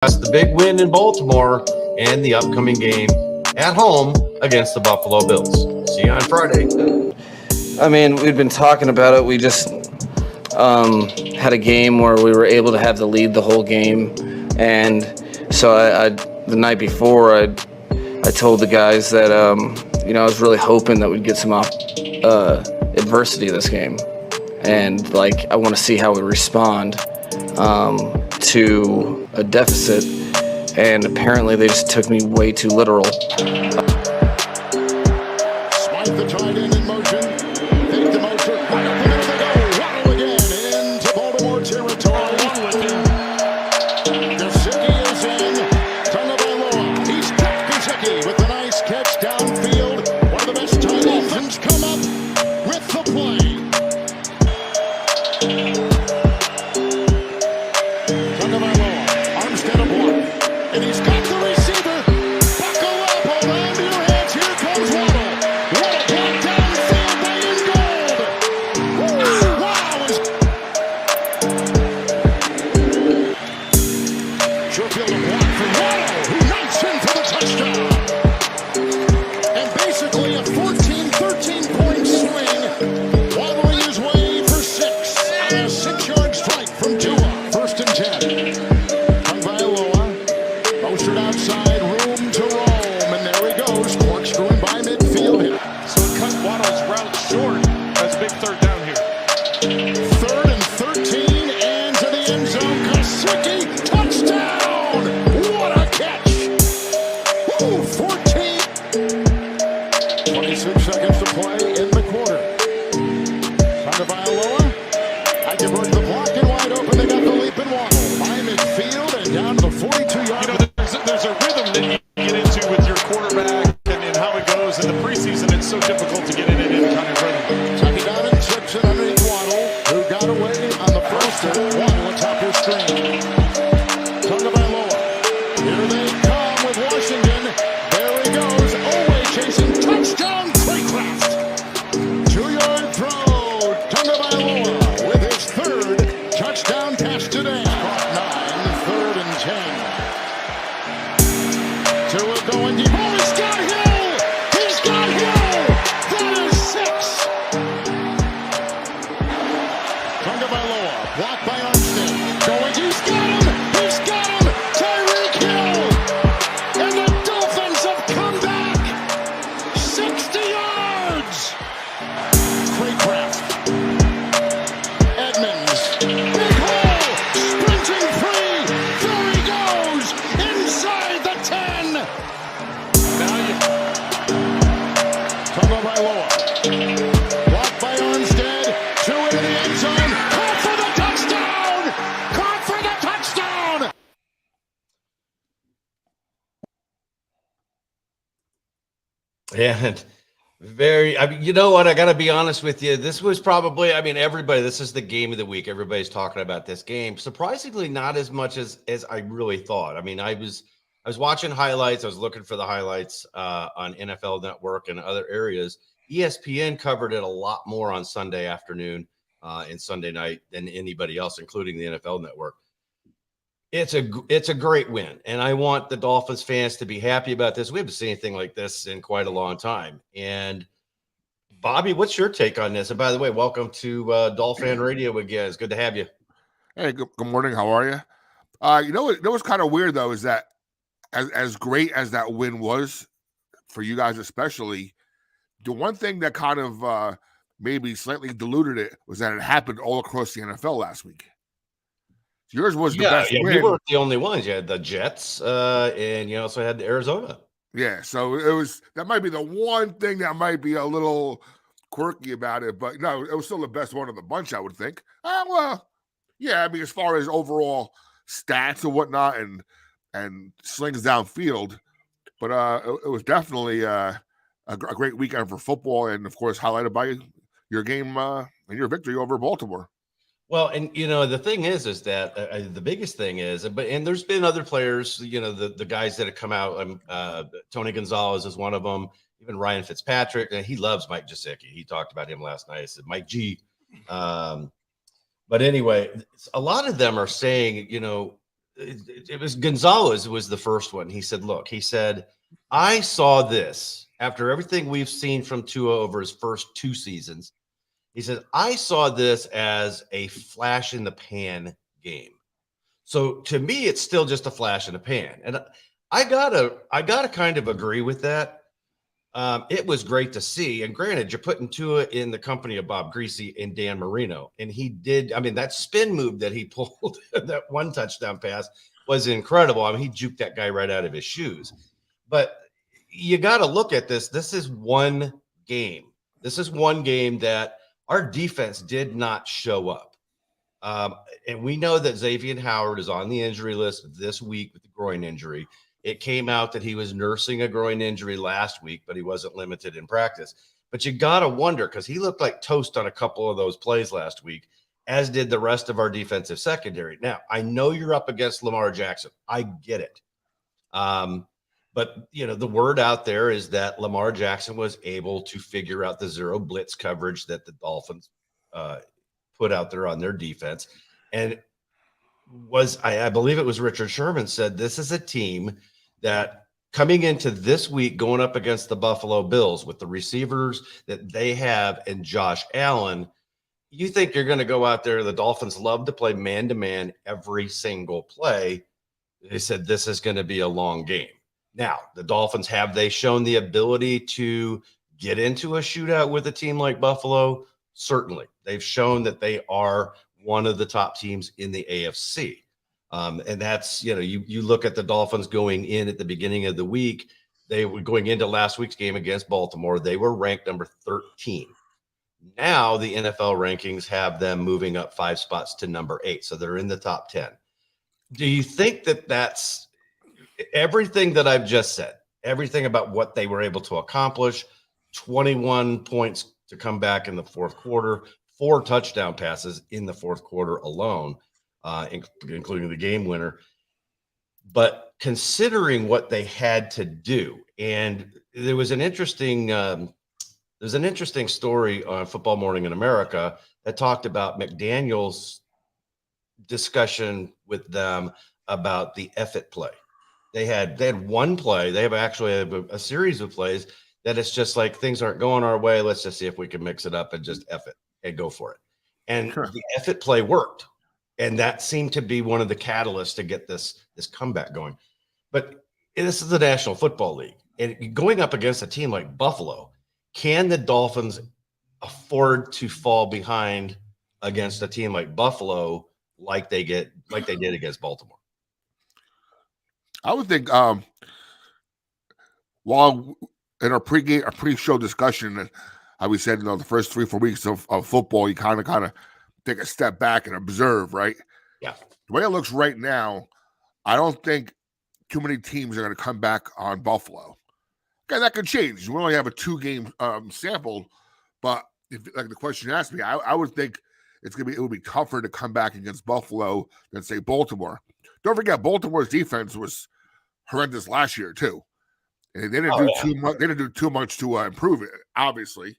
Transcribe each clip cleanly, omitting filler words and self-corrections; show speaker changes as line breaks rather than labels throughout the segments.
The big win in Baltimore and the upcoming game at home against the Buffalo Bills. See you on Friday.
I mean, we'd been talking about it. We just had a game where we were able to have the lead the whole game, and so I the night before I told the guys that I was really hoping that we'd get some adversity this game, and I want to see how we respond to a deficit, and apparently they just took me way too literal.
Smite the tight end in motion. Take the motion. Right up the middle they go. Waddle again into Baltimore territory. Gesicki is in. Tagovailoa. He's got Gesicki with a nice catch downfield. One of the best tight ends come up with the play. And he's got the receiver. Buckle up, hold on to your heads. Here comes Waddle. What a block downfield by Ingold. Wow. Sure field a block for Waddle, who knocks in for the touchdown. And basically a 13-point swing, wobbling his way for 6 on a 6-yard strike from Tua. 1st and 10. Outside, room to roam, and there he goes, corkscrewing by midfield here.
So cut Waddle's route short. That's a big 3rd down here.
3rd and 13, and to the end zone. Gesicki, touchdown! What a catch! 14. 26 seconds to play in the quarter. Tagovailoa. I diverted the block and wide open. They got the leap and Waddle by midfield and down to the 42-yard line.
There's a rhythm that you get into with your quarterback and how it goes in the preseason. It's so difficult to get in any kind of rhythm.
Second down and 6 and underneath Waddle, who got away on the first. Waddle atop his screen. Tagovailoa. Here they come with Washington. There he goes. Oweh chasing. Touchdown, Craycraft. 2-yard throw. Tagovailoa with his 3rd touchdown pass today. 9, 3rd and 10. Tua going deep. Oh, he's got Hill! He's got Hill! That is 6. Tagovailoa, blocked by Armstead. Going, he's got him! He's got him! Tyreek Hill! And the Dolphins have come back! 60 yards! Craycraft. Edmonds. Big hole! Sprinting free! There he goes! Inside the 10! Tagovailoa. Blocked by Armstead. 2 into the end zone. Caught for the touchdown! Caught for the touchdown!
And you know what? I got to be honest with you. This was probably, everybody, this is the game of the week. Everybody's talking about this game. Surprisingly, not as much as I really thought. I was watching highlights. I was looking for the highlights on NFL Network and other areas. ESPN covered it a lot more on Sunday afternoon and Sunday night than anybody else, including the NFL Network. It's a great win, and I want the Dolphins fans to be happy about this. We haven't seen anything like this in quite a long time. And Bobby, what's your take on this? And by the way, welcome to DolFan Radio again. It's good to have you.
Hey, good morning. How are you? You know what's kind of weird though is that as great as that win was for you guys, especially, the one thing that kind of maybe slightly diluted it was that it happened all across the NFL last week. Yours was the best win.
We weren't the only ones. You had the Jets, and you also had Arizona.
Yeah, so that might be the one thing that might be a little quirky about it, but no, it was still the best one of the bunch, I would think. Well, yeah, as far as overall stats and whatnot and slings downfield, but it was definitely a great weekend for football, and of course highlighted by your game and your victory over Baltimore.
Well, and the thing is that the biggest thing is, and there's been other players, the guys that have come out. Tony Gonzalez is one of them. Even Ryan Fitzpatrick, and he loves Mike Gesicki. He talked about him last night. He said Mike G. But anyway, a lot of them are saying, it was Gonzalez was the first one. He said, look, he said, I saw this after everything we've seen from Tua over his first 2 seasons. He said, I saw this as a flash in the pan game. So to me, it's still just a flash in the pan. And I gotta kind of agree with that. It was great to see. And granted, you're putting Tua in the company of Bob Greasy and Dan Marino. And he did, I mean, that spin move that he pulled, that 1 touchdown pass was incredible. I mean, he juked that guy right out of his shoes. But you got to look at this. This is one game. This is one game that our defense did not show up. And we know that Xavier Howard is on the injury list this week with the groin injury. It came out that he was nursing a groin injury last week, but he wasn't limited in practice. But you got to wonder, because he looked like toast on a couple of those plays last week, as did the rest of our defensive secondary. Now, I know you're up against Lamar Jackson. I get it. But, you know, the word out there is that Lamar Jackson was able to figure out the zero blitz coverage that the Dolphins put out there on their defense. And I believe it was Richard Sherman said, this is a team that coming into this week, going up against the Buffalo Bills with the receivers that they have and Josh Allen, you think you're going to go out there. The Dolphins love to play man-to-man every single play. They said this is going to be a long game. Now, the Dolphins, have they shown the ability to get into a shootout with a team like Buffalo? Certainly. They've shown that they are one of the top teams in the AFC. And that's, you know, you look at the Dolphins going in at the beginning of the week, they were going into last week's game against Baltimore. They were ranked number 13. Now the NFL rankings have them moving up 5 spots to number 8. So they're in the top 10. Do you think that that's everything that I've just said, everything about what they were able to accomplish, 21 points to come back in the fourth quarter, 4 touchdown passes in the fourth quarter alone, including the game winner. But considering what they had to do, and there was an interesting story on Football Morning in America that talked about McDaniel's discussion with them about the effort play. They had one play. They have actually a series of plays that it's just like things aren't going our way. Let's just see if we can mix it up and just F it and go for it. And the effort play worked. And that seemed to be one of the catalysts to get this comeback going. But this is the National Football League. And going up against a team like Buffalo, can the Dolphins afford to fall behind against a team like Buffalo like they did against Baltimore?
I would think while in our pre-show discussion, how we said, the first 3-4 weeks of football, you kind of take a step back and observe, right?
Yeah.
The way it looks right now, I don't think too many teams are going to come back on Buffalo. Okay, that could change. We only have a 2-game sample, but if like the question you asked me, I would think it would be tougher to come back against Buffalo than say Baltimore. Don't forget, Baltimore's defense was horrendous last year too, and they didn't do too much. They didn't do too much to improve it, obviously.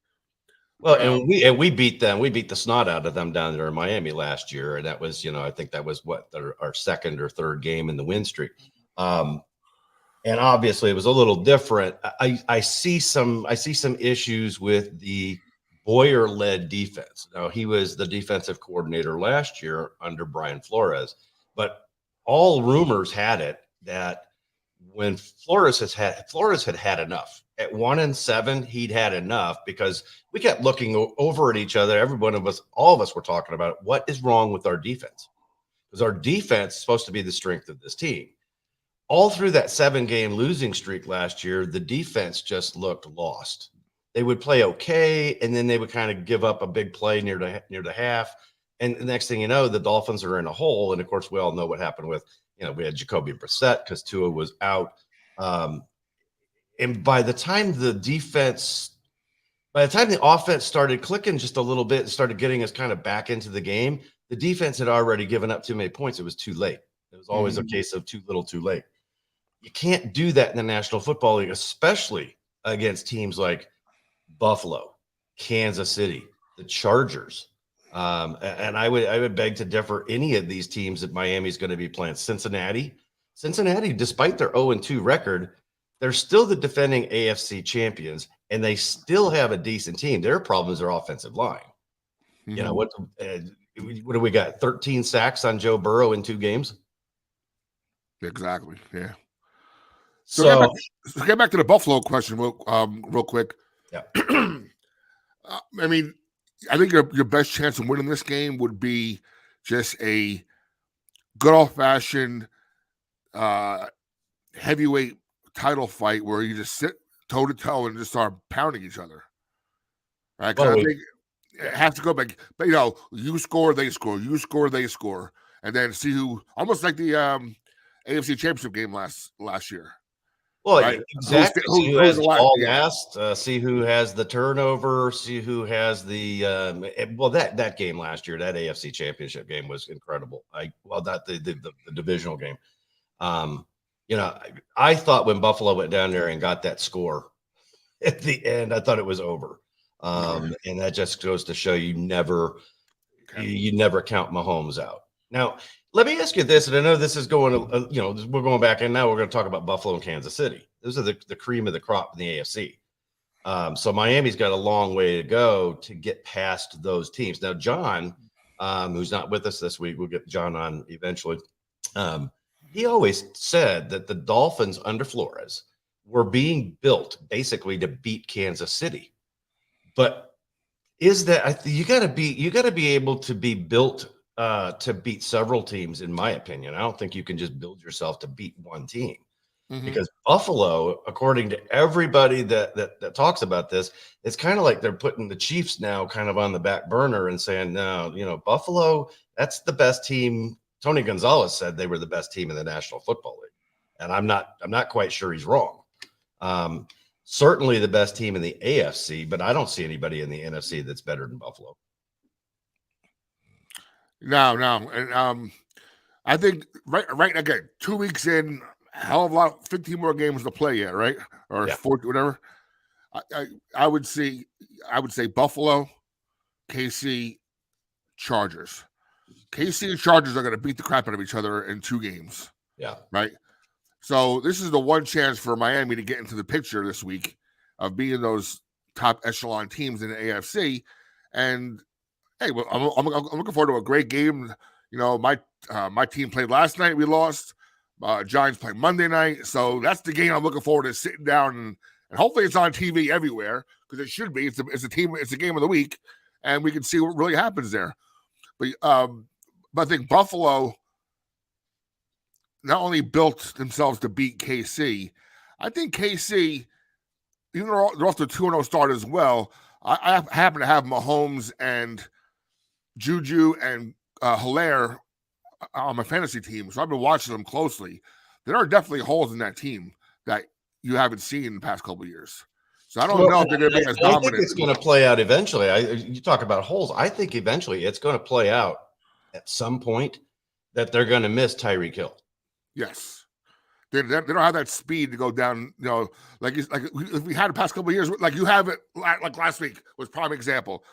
Well, and we beat them. We beat the snot out of them down there in Miami last year, and that was, I think that was our second or third game in the win streak. And obviously, it was a little different. I see some issues with the Boyer-led defense. Now, he was the defensive coordinator last year under Brian Flores, but all rumors had it that when Flores had had enough. At 1-7, he'd had enough because we kept looking over at each other. All of us were talking about what is wrong with our defense, because our defense is supposed to be the strength of this team. All through that 7-game losing streak last year, the defense just looked lost. They would play okay, and then they would kind of give up a big play near the half. And the next thing you know, the Dolphins are in a hole. And of course, we all know what happened with, we had Jacoby Brissett because Tua was out. And by the time the offense started clicking just a little bit and started getting us kind of back into the game, the defense had already given up too many points. It was too late. It was always a case of too little, too late. You can't do that in the National Football League, especially against teams like Buffalo, Kansas City, the Chargers. And I would beg to differ. Any of these teams that Miami's going to be playing, Cincinnati, despite their 0-2 record, they're still the defending AFC champions, and they still have a decent team. Their problem is their offensive line.
Mm-hmm.
You know what do we got? 13 sacks on Joe Burrow in 2 games.
Exactly. Yeah. So get back to the Buffalo question real quick.
Yeah.
I mean, I think your best chance of winning this game would be just a good old-fashioned heavyweight title fight where you just sit toe-to-toe and just start pounding each other. Right? Because I think it has to go back. But, you score, they score. You score, they score. And then see who – almost like the AFC Championship game last year.
Well,
right?
exactly. See who has the ball last. See who has the turnover. See who has the that game last year, that AFC Championship game was incredible. Not the divisional game. I thought when Buffalo went down there and got that score at the end, I thought it was over. And that just goes to show you never count Mahomes out. Now, let me ask you this, and I know this is going, we're going back, and now we're going to talk about Buffalo and Kansas City. Those are the cream of the crop in the AFC. So Miami's got a long way to go to get past those teams. Now, John, who's not with us this week, we'll get John on eventually. He always said that the Dolphins under Flores were being built basically to beat Kansas City. But is that you got to be able to be built to beat several teams, in my opinion. I don't think you can just build yourself to beat one team, because Buffalo, according to everybody that talks about this, it's kind of like they're putting the Chiefs now kind of on the back burner and saying, no, Buffalo, that's the best team. Tony Gonzalez said they were the best team in the National Football League, and I'm not quite sure he's wrong. Certainly the best team in the AFC, but I don't see anybody in the NFC that's better than Buffalo. No.
And I think right again, 2 weeks in, hell of a lot, 15 more games to play yet, right? Or 40, whatever. I would say Buffalo, KC, Chargers. KC and Chargers are going to beat the crap out of each other in 2 games.
Yeah.
Right? So this is the one chance for Miami to get into the picture this week of being those top echelon teams in the AFC. And hey, well, I'm looking forward to a great game. My team played last night. We lost. Giants play Monday night. So that's the game I'm looking forward to sitting down and hopefully it's on TV everywhere, because it should be. It's a game of the week, and we can see what really happens there. But I think Buffalo not only built themselves to beat KC, I think KC, even though they're off to a 2-0 start as well, I happen to have Mahomes and Juju and Hilaire on my fantasy team, so I've been watching them closely. There are definitely holes in that team that you haven't seen in the past couple of years. So I don't know if they're going to be as dominant.
I think it's going to play out eventually. You talk about holes. I think eventually it's going to play out at some point that they're going to miss Tyreek Hill.
Yes. They don't have that speed to go down, like if we had the past couple of years, like you have it, like last week was prime example.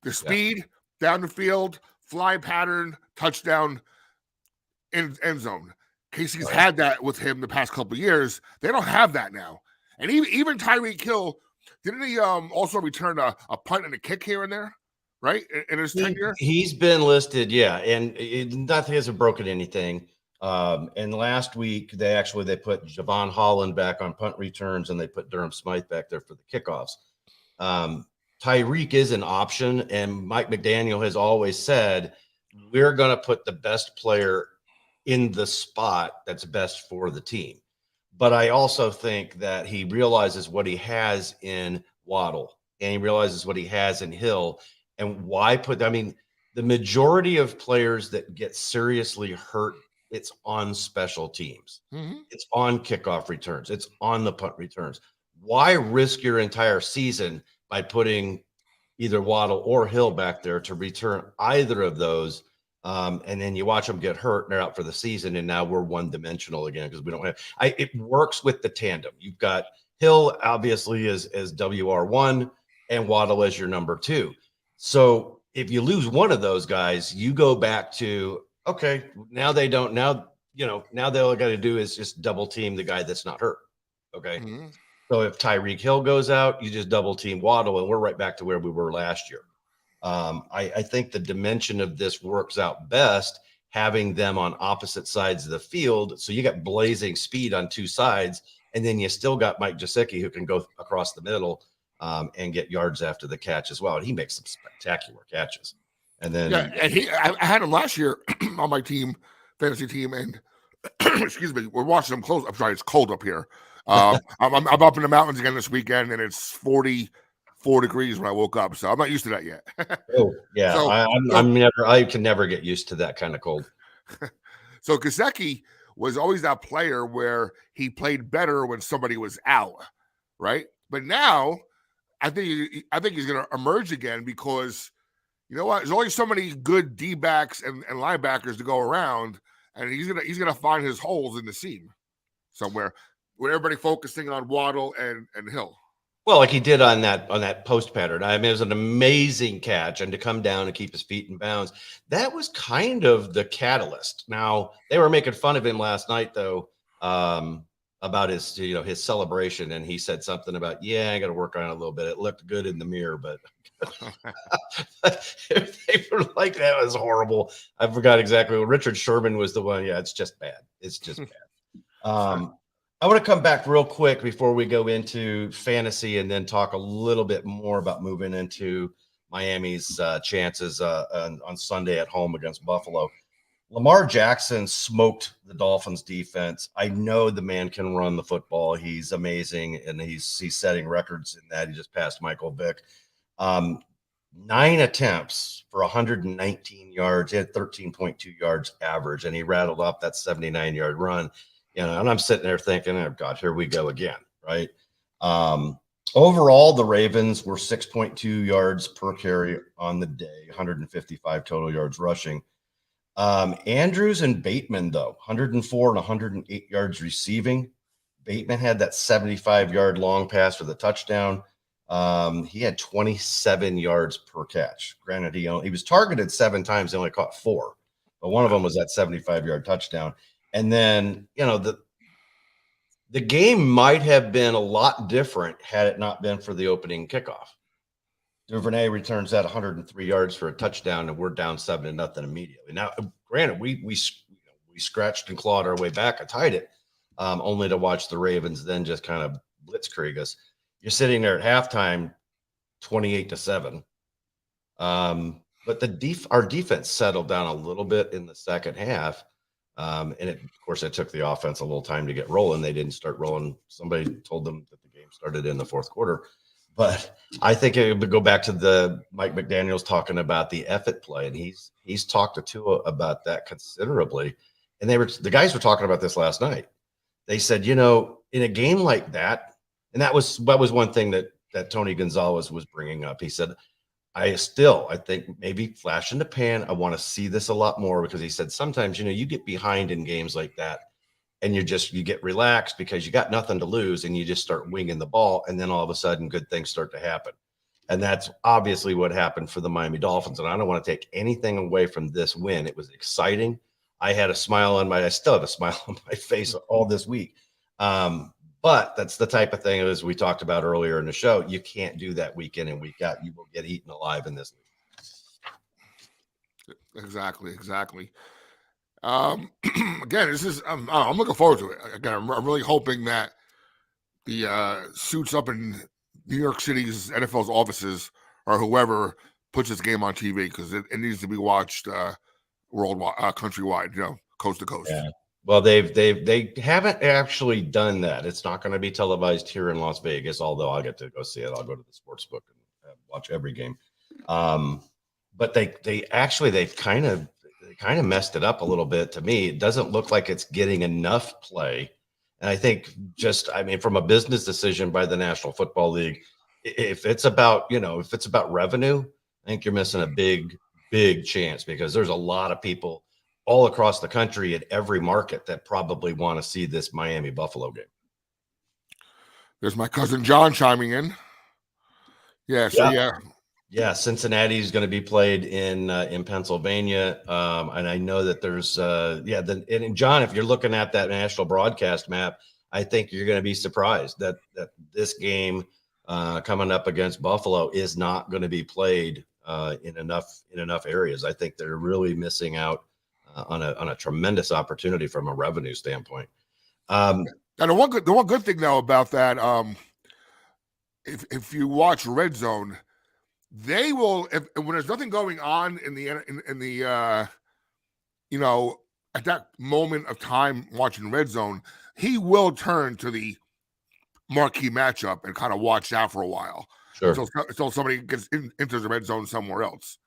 The speed down the field, fly pattern, touchdown, end zone. Casey's had that with him the past couple of years. They don't have that now. And even Tyreek Hill, didn't he also return a punt and a kick here and there, right, in his tenure?
He's been listed, and nothing hasn't broken anything. And last week they put Javon Holland back on punt returns, and they put Durham Smythe back there for the kickoffs. Tyreek is an option, and Mike McDaniel has always said, we're going to put the best player in the spot that's best for the team. But I also think that he realizes what he has in Waddle, and he realizes what he has in Hill, and why the majority of players that get seriously hurt, it's on special teams. It's on kickoff returns. It's on the punt returns. Why risk your entire season by putting either Waddle or Hill back there to return either of those? And then you watch them get hurt and they're out for the season. And now we're one-dimensional again because we don't have it works with the tandem. You've got Hill obviously as WR1 and Waddle as your number 2. So if you lose one of those guys, you go back to, okay, now they don't, now they all got to do is just double team the guy that's not hurt. Okay.
Mm-hmm.
So if Tyreek Hill goes out, you just double team Waddle, and we're right back to where we were last year. I think the dimension of this works out best having them on opposite sides of the field. So you got blazing speed on two sides, and then you still got Mike Gesicki who can go across the middle and get yards after the catch as well. And he makes some spectacular catches. And then
I had him last year on my team, fantasy team, and excuse me, we're watching him close. I'm sorry, it's cold up here. I'm up in the mountains again this weekend, and it's 44 degrees when I woke up, so I'm not used to that yet.
Oh yeah, so, I can never get used to that kind of cold.
So Gesicki was always that player where he played better when somebody was out, right? But now I think he's going to emerge again because you know what? There's only so many good D-backs and linebackers to go around, and he's gonna find his holes in the seam somewhere where everybody focusing on Waddle and Hill.
Well, like he did on that post pattern. I mean, it was an amazing catch, and to come down and keep his feet in bounds, that was kind of the catalyst. Now they were making fun of him last night, though, about his his celebration, and he said something about, I got to work on it a little bit. It looked good in the mirror, but they were like, that was horrible. I forgot exactly. Richard Sherman was the one. Yeah, it's just bad. It's just bad. I want to come back real quick before we go into fantasy and then talk a little bit more about moving into Miami's chances on Sunday at home against Buffalo. Lamar Jackson smoked the Dolphins defense. I know the man can run the football. He's amazing, and he's setting records in that. He just passed Michael Vick. 9 attempts for 119 yards. He had 13.2 yards average, and he rattled off that 79-yard run. And I'm sitting there thinking, oh, God, here we go again, right? Overall, the Ravens were 6.2 yards per carry on the day, 155 total yards rushing. Andrews and Bateman, though, 104 and 108 yards receiving. Bateman had that 75-yard long pass for the touchdown. He had 27 yards per catch. Granted, he was targeted 7 times. He only caught 4, but one of them was that 75-yard touchdown. And then, the game might have been a lot different had it not been for the opening kickoff. Duvernay returns that 103 yards for a touchdown, and we're down 7-0 immediately. Now, granted, we scratched and clawed our way back. I tied it, only to watch the Ravens then just kind of blitzkrieg us. You're sitting there at halftime, 28-7. But our defense settled down a little bit in the second half. And of course, it took the offense a little time to get rolling. They didn't start rolling. Somebody told them that the game started in the fourth quarter. But I think it would go back to the Mike McDaniel's talking about the effort play, and he's talked to Tua about that considerably. And the guys were talking about this last night. They said, in a game like that, and that was one thing that Tony Gonzalez was bringing up. He said, I think maybe flash in the pan. I want to see this a lot more because he said sometimes, you get behind in games like that and you get relaxed because you got nothing to lose and you just start winging the ball. And then all of a sudden good things start to happen. And that's obviously what happened for the Miami Dolphins. And I don't want to take anything away from this win. It was exciting. I still have a smile on my face all this week. But that's the type of thing, as we talked about earlier in the show, you can't do that week in and week out. You will get eaten alive in this league.
Exactly. Again, this is I'm looking forward to it. Again, I'm really hoping that the suits up in New York City's NFL's offices or whoever puts this game on TV because it needs to be watched worldwide, countrywide, coast to coast. Yeah.
Well, they haven't actually done that. It's not going to be televised here in Las Vegas, although I'll get to go see it. I'll go to the sports book and watch every game. But they've kind of messed it up a little bit to me. It doesn't look like it's getting enough play. And I think from a business decision by the National Football League, if it's about revenue, I think you're missing a big, big chance because there's a lot of people all across the country at every market that probably want to see this Miami Buffalo game.
There's my cousin John chiming in. Yeah.
Yeah, Cincinnati is going to be played in Pennsylvania, and I know that there's and John, if you're looking at that national broadcast map, I think you're going to be surprised that this game coming up against Buffalo is not going to be played in enough areas. I think they're really missing out on a tremendous opportunity from a revenue standpoint.
And the one good thing though about that, if you watch Red Zone, they will when there's nothing going on in the at that moment of time watching Red Zone, he will turn to the marquee matchup and kind of watch out for a while until somebody gets into the Red Zone somewhere else.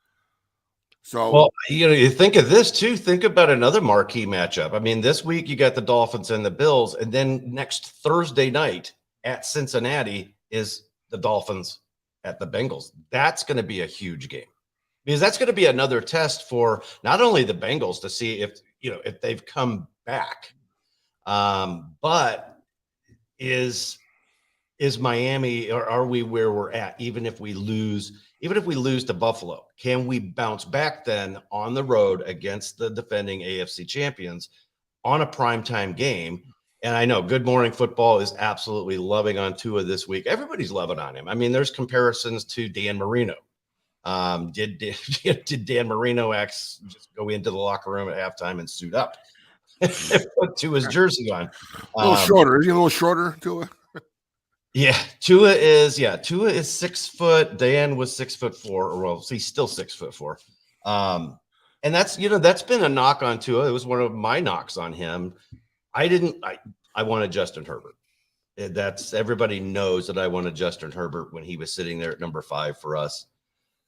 So,
well, you think of this too. Think about another marquee matchup. I mean, this week you got the Dolphins and the Bills, and then next Thursday night at Cincinnati is the Dolphins at the Bengals. That's going to be a huge game because that's going to be another test for not only the Bengals to see if they've come back, but is Miami, or are we where we're at? Even if we lose to Buffalo, can we bounce back then on the road against the defending AFC champions on a primetime game? And I know Good Morning Football is absolutely loving on Tua this week. Everybody's loving on him. I mean, there's comparisons to Dan Marino. Did Dan Marino just go into the locker room at halftime and suit up and put Tua's jersey on?
A little shorter. Is he a little shorter, Tua?
Yeah, Tua is 6 foot. Dan was 6'4", or well, he's still 6'4". And that's been a knock on Tua. It was one of my knocks on him. I wanted Justin Herbert. That's everybody knows that I wanted Justin Herbert when he was sitting there at number 5 for us.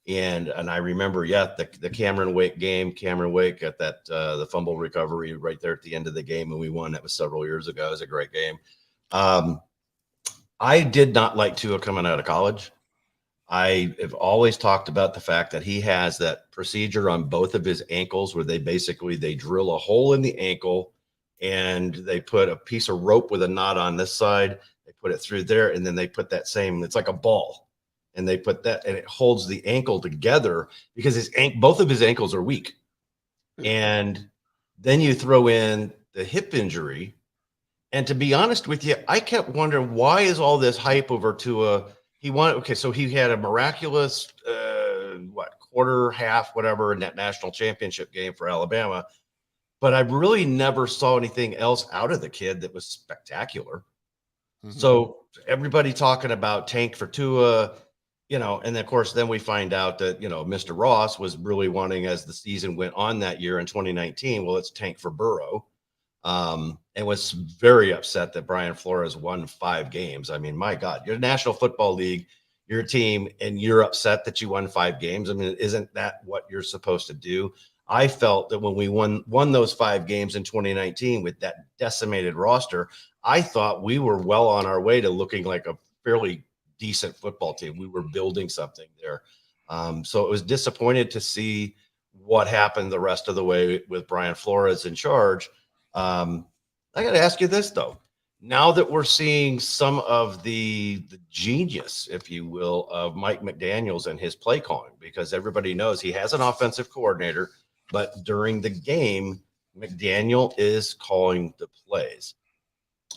And I remember, the Cameron Wake game. Cameron Wake got that the fumble recovery right there at the end of the game, and we won. That was several years ago. It was a great game. I did not like Tua coming out of college. I have always talked about the fact that he has that procedure on both of his ankles where they drill a hole in the ankle and they put a piece of rope with a knot on this side. They put it through there, and then they put it's like a ball, and they put that, and it holds the ankle together because both of his ankles are weak. And then you throw in the hip injury. And to be honest with you, I kept wondering, why is all this hype over Tua? So he had a miraculous, quarter, half, whatever, in that national championship game for Alabama. But I really never saw anything else out of the kid that was spectacular. Mm-hmm. So everybody talking about tank for Tua, and of course, then we find out that, Mr. Ross was really wanting, as the season went on that year in 2019, well, it's tank for Burrow. And was very upset that Brian Flores won 5 games. I mean, my God, you're National Football League, your team, and you're upset that you won 5 games. I mean, isn't that what you're supposed to do? I felt that when we won those 5 games in 2019 with that decimated roster, I thought we were well on our way to looking like a fairly decent football team. We were building something there. So it was disappointed to see what happened the rest of the way with Brian Flores in charge. I got to ask you this, though. Now that we're seeing some of the genius, if you will, of Mike McDaniels and his play calling, because everybody knows he has an offensive coordinator, but during the game, McDaniel is calling the plays.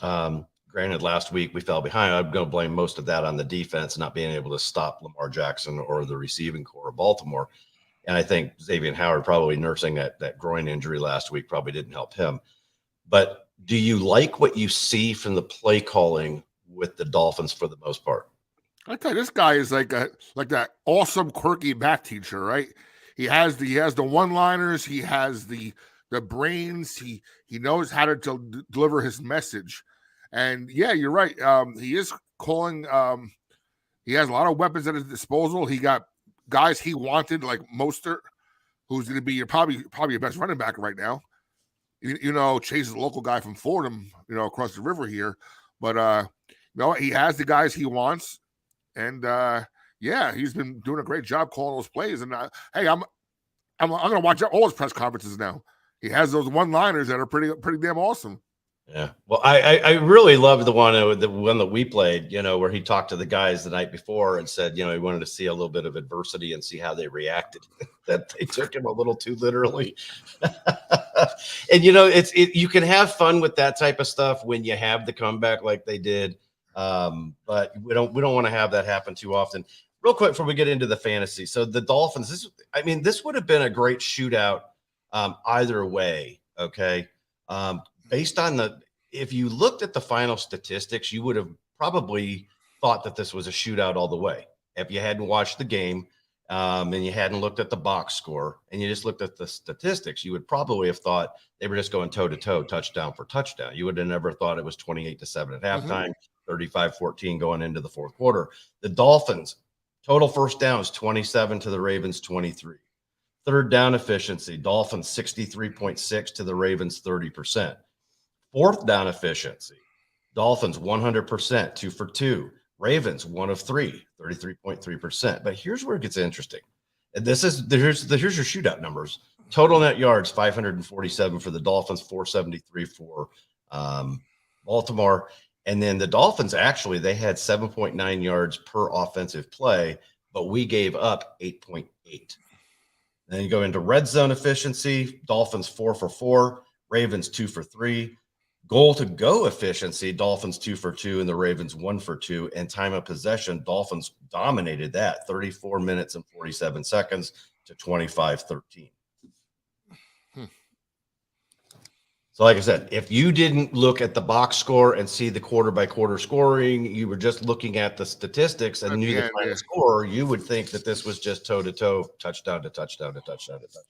Granted, last week we fell behind. I'm going to blame most of that on the defense not being able to stop Lamar Jackson or the receiving core of Baltimore. And I think Xavier Howard probably nursing that groin injury last week probably didn't help him. But do you like what you see from the play calling with the Dolphins for the most part?
I tell you, this guy is like that awesome, quirky math teacher, right? He has the one-liners. He has the brains. He knows how to deliver his message. And yeah, you're right. He is calling. He has a lot of weapons at his disposal. He got guys he wanted, like Mostert, who's going to be probably your best running back right now. Chase is a local guy from Fordham, across the river here. But he has the guys he wants, and he's been doing a great job calling those plays. And hey, I'm going to watch all his press conferences now. He has those one-liners that are pretty damn awesome.
Yeah. Well, I really loved the one that we played, where he talked to the guys the night before and said, he wanted to see a little bit of adversity and see how they reacted. That they took him a little too literally. And you can have fun with that type of stuff when you have the comeback like they did. But we don't want to have that happen too often. Real quick before we get into the fantasy. So the Dolphins, this would have been a great shootout either way. Okay. Based on if you looked at the final statistics, you would have probably thought that this was a shootout all the way. If you hadn't watched the game and you hadn't looked at the box score and you just looked at the statistics, you would probably have thought they were just going toe to toe, touchdown for touchdown. You would have never thought it was 28-7 at halftime, 35-14 going into the fourth quarter. The Dolphins, total first downs, 27 to the Ravens, 23. Third down efficiency, Dolphins 63.6 to the Ravens 30%. Fourth down efficiency, Dolphins 100%, 2 for 2. Ravens 1 of 3, 33.3%. But here's where it gets interesting. And here's your shootout numbers. Total net yards 547 for the Dolphins, 473 for Baltimore. And then the Dolphins actually they had 7.9 yards per offensive play, but we gave up 8.8. Then you go into red zone efficiency, Dolphins 4 for 4, Ravens 2 for 3. Goal to go efficiency, Dolphins 2 for 2 and the Ravens 1 for 2. And time of possession, Dolphins dominated that 34 minutes and 47 seconds to 25-13. So like I said, if you didn't look at the box score and see the quarter by quarter scoring, you were just looking at the statistics and knew the final score, you would think that this was just toe to toe, touchdown to touchdown to touchdown to touchdown.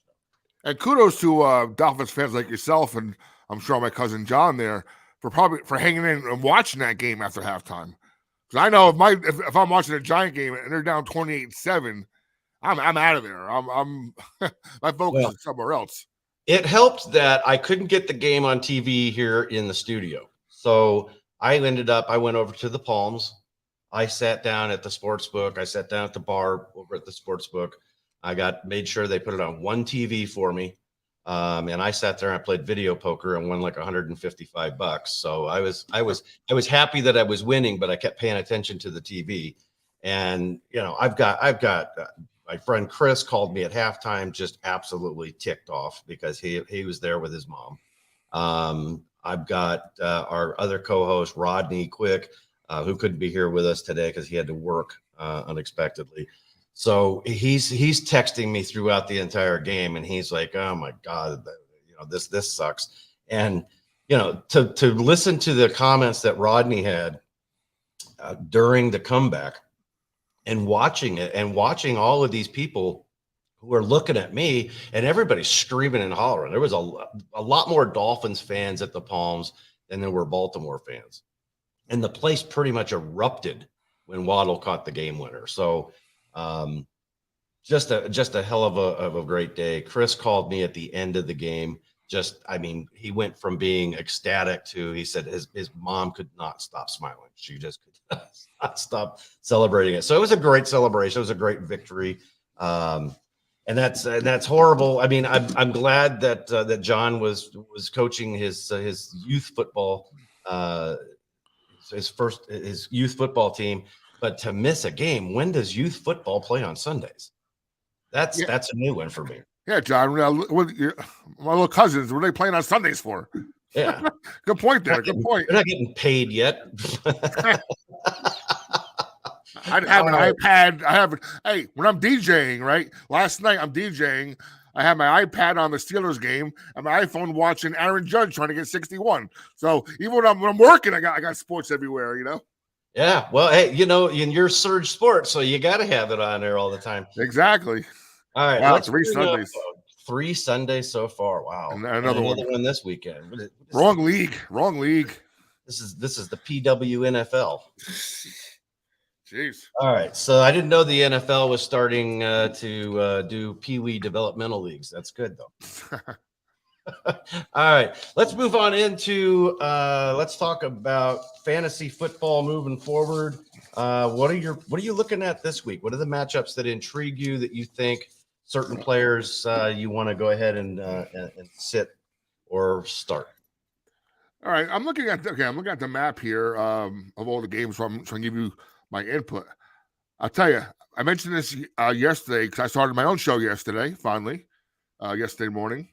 And kudos to Dolphins fans like yourself, and I'm sure my cousin John there for hanging in and watching that game after halftime. Because I know if I'm watching a Giant game and they're down 28-7, I'm out of there. I'm my focus is somewhere else.
It helped that I couldn't get the game on TV here in the studio, so I went over to the Palms. I sat down at the sports book. I sat down at the bar over at the sports book. I made sure they put it on one TV for me. And I sat there and I played video poker and won like $155. So I was happy that I was winning, but I kept paying attention to the TV. And, I've got my friend Chris called me at halftime, just absolutely ticked off because he was there with his mom. I've got our other co-host, Rodney Quick, who couldn't be here with us today because he had to work unexpectedly. So he's texting me throughout the entire game, and he's like, "Oh my God, this sucks." And to listen to the comments that Rodney had during the comeback, and watching it, and watching all of these people who are looking at me, and everybody's screaming and hollering. There was a lot more Dolphins fans at the Palms than there were Baltimore fans, and the place pretty much erupted when Waddle caught the game winner. So. Just a hell of a great day. Chris called me at the end of the game. He went from being ecstatic to, he said his mom could not stop smiling. She just could not stop celebrating it. So it was a great celebration. It was a great victory. And that's horrible. I'm glad that John was coaching his youth football, his youth football team. But to miss a game, when does youth football play on Sundays? That's a new one for me.
Yeah, John. My little cousins, what are they playing on Sundays for?
Yeah.
Good point there. Good point.
They're not getting paid yet.
I have an iPad. Hey, when I'm DJing, right? Last night I'm DJing. I had my iPad on the Steelers game and my iPhone watching Aaron Judge trying to get 61. So even when I'm working, I got sports everywhere,
Yeah, well, hey, in your Surge Sports, so you got to have it on there all the time.
Exactly.
All right,
wow, 3 Sundays.
3 Sundays so far. Wow,
and another one
this weekend.
Wrong league.
This is the PWNFL.
Jeez.
All right, so I didn't know the NFL was starting to do Pee Wee developmental leagues. That's good though. All right, let's move on into let's talk about fantasy football moving forward. What are you looking at this week? What are the matchups that intrigue you that you think certain players you want to go ahead and sit or start?
All right, I'm looking at the map here of all the games, so I'm trying to give you my input. I'll tell you, I mentioned this yesterday because I started my own show yesterday, finally, yesterday morning.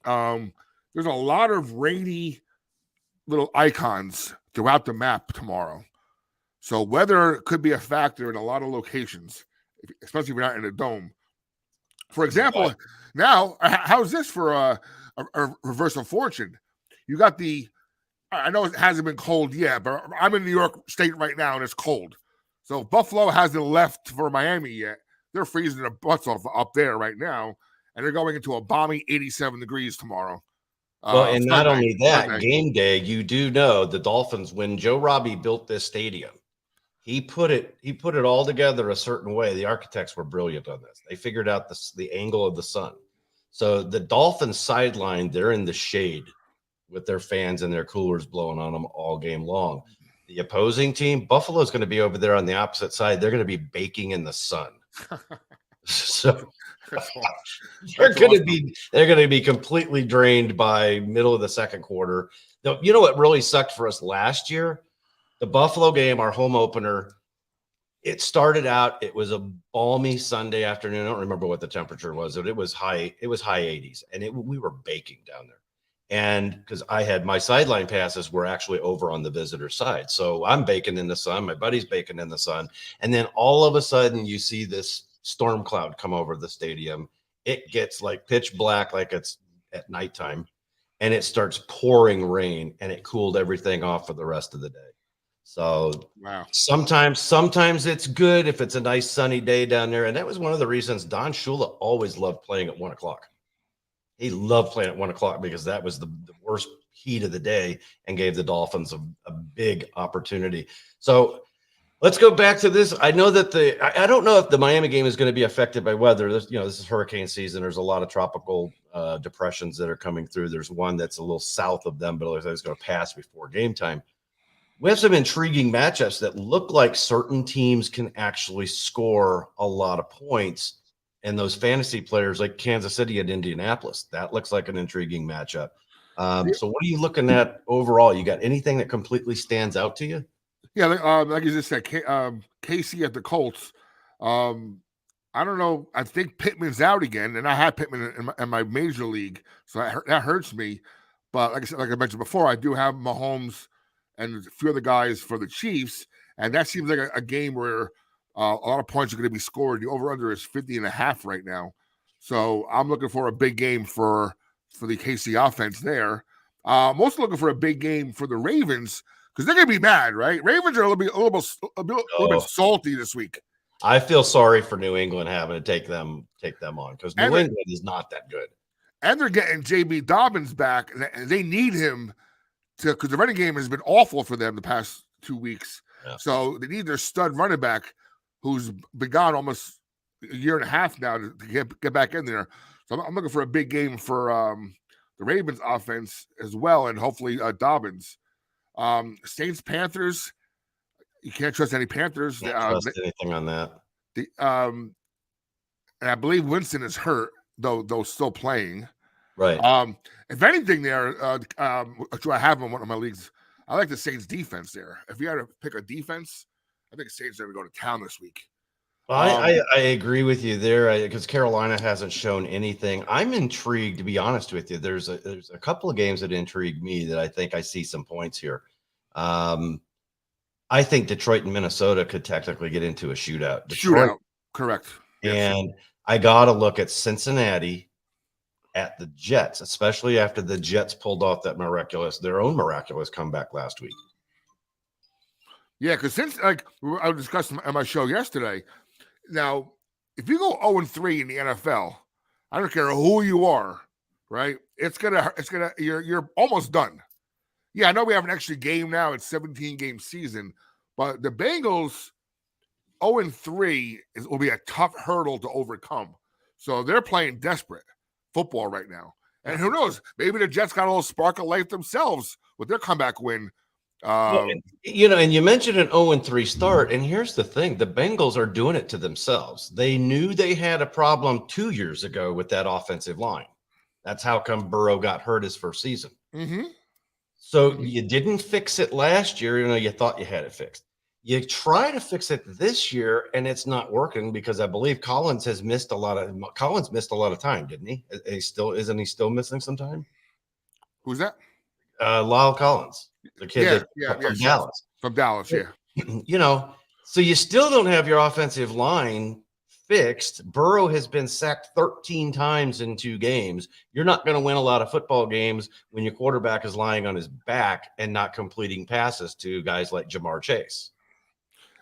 There's a lot of rainy little icons throughout the map tomorrow. So weather could be a factor in a lot of locations, especially if you're not in a dome. For example, now, how's this for a reverse of fortune? You got I know it hasn't been cold yet, but I'm in New York State right now, and it's cold. So Buffalo hasn't left for Miami yet. They're freezing their butts off up there right now, and they're going into a balmy 87 degrees tomorrow.
Well, and not only that,
Sunday.
game day, you do know the Dolphins, when Joe Robbie built this stadium, he put it all together a certain way. The architects were brilliant on this. They figured out the angle of the sun. So the Dolphins sideline, they're in the shade with their fans and their coolers blowing on them all game long. The opposing team, Buffalo's going to be over there on the opposite side. They're going to be baking in the sun. So they're going to be completely drained by middle of the second quarter. Now, you know what really sucked for us last year? The Buffalo game, our home opener, it started out, it was a balmy Sunday afternoon. I don't remember what the temperature was, but it was high 80s, and we were baking down there. And because I had my sideline passes were actually over on the visitor side. So I'm baking in the sun, my buddy's baking in the sun. And then all of a sudden you see this storm cloud come over the stadium. It gets like pitch black, like it's at nighttime, and it starts pouring rain, and it cooled everything off for the rest of the day. So
wow.
Sometimes it's good if it's a nice sunny day down there. And that was one of the reasons Don Shula always loved playing at 1:00. He loved playing at 1:00 because that was the worst heat of the day and gave the Dolphins a big opportunity. So let's go back to this. I know that I don't know if the Miami game is going to be affected by weather. This is hurricane season. There's a lot of tropical depressions that are coming through. There's one that's a little south of them, but it looks like it's going to pass before game time. We have some intriguing matchups that look like certain teams can actually score a lot of points. And those fantasy players like Kansas City and Indianapolis, that looks like an intriguing matchup. So what are you looking at overall? You got anything that completely stands out to you?
Yeah, like you just said, KC at the Colts. I don't know. I think Pittman's out again, and I had Pittman in my major league, so that hurts me. But like I said, like I mentioned before, I do have Mahomes and a few other guys for the Chiefs, and that seems like a game where a lot of points are going to be scored. The over-under is 50.5 right now. So I'm looking for a big game for the KC offense there. I'm also looking for a big game for the Ravens because they're going to be mad, right? Ravens are a little bit salty this week.
I feel sorry for New England having to take them on because New England is not that good.
And they're getting J.B. Dobbins back, and they need him because the running game has been awful for them the past 2 weeks.
Yeah.
So they need their stud running back who's been gone almost a year and a half now to get back in there. So I'm looking for a big game for the Ravens offense as well, and hopefully Dobbins. Saints, Panthers, you can't trust any Panthers.
Can't trust anything on that.
And I believe Winston is hurt, though still playing.
Right.
If anything there, which I have in one of my leagues, I like the Saints defense there. If you had to pick a defense, I think Saints are going to go to town this week.
I agree with you there because Carolina hasn't shown anything. I'm intrigued, to be honest with you. There's a couple of games that intrigue me that I think I see some points here. I think Detroit and Minnesota could technically get into a shootout.
Shootout, correct.
And yes. I got to look at Cincinnati at the Jets, especially after the Jets pulled off their own miraculous comeback last week.
Yeah, because since I was discussing on my show yesterday, now if you go 0-3 in the NFL, I don't care who you are, right? You're almost done. Yeah, I know we have an extra game now. It's 17-game season, but the Bengals 0-3 will be a tough hurdle to overcome. So they're playing desperate football right now. And who knows? Maybe the Jets got a little spark of life themselves with their comeback win.
And you mentioned an 0-3 start, and here's the thing. The Bengals are doing it to themselves. They knew they had a problem 2 years ago with that offensive line. That's how come Burrow got hurt his first season.
Mm-hmm.
So you didn't fix it last year, you thought you had it fixed. You try to fix it this year, and it's not working because I believe Collins missed a lot of time, didn't he? Isn't he still missing some time?
Who's that?
Lyle Collins, the kid from Dallas.
From Dallas, yeah.
So you still don't have your offensive line fixed. Burrow has been sacked 13 times in 2 games. You're not going to win a lot of football games when your quarterback is lying on his back and not completing passes to guys like Jamar Chase.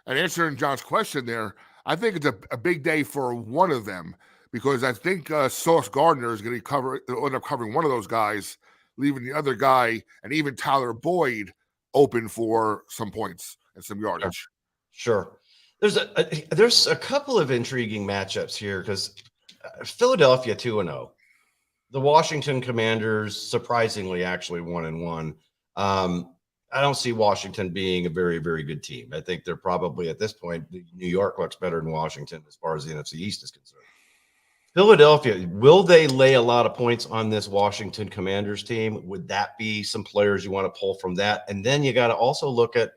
And answering John's question there, I think it's a big day for one of them because I think Sauce Gardner is going to end up covering one of those guys, leaving the other guy and even Tyler Boyd open for some points and some yardage.
Sure. There's a couple of intriguing matchups here because Philadelphia 2-0, the Washington Commanders surprisingly actually 1-1. I don't see Washington being a very, very good team. I think they're probably at this point, New York looks better than Washington as far as the NFC East is concerned. Philadelphia, will they lay a lot of points on this Washington Commanders team? Would that be some players you want to pull from that? And then you got to also look at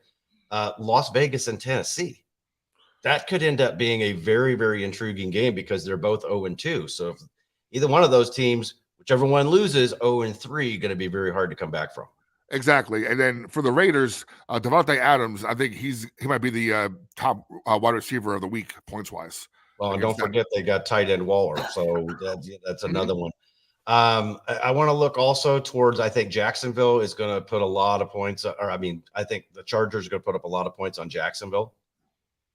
Las Vegas and Tennessee. That could end up being a very, very intriguing game because they're both 0-2. So if either one of those teams, whichever one loses, 0-3, going to be very hard to come back from.
Exactly. And then for the Raiders, Devontae Adams, I think he might be the top wide receiver of the week points-wise.
Well, and don't forget they got tight end Waller, so that's another one. I want to look also towards, I think Jacksonville is going to put a lot of points, I think the Chargers are going to put up a lot of points on Jacksonville.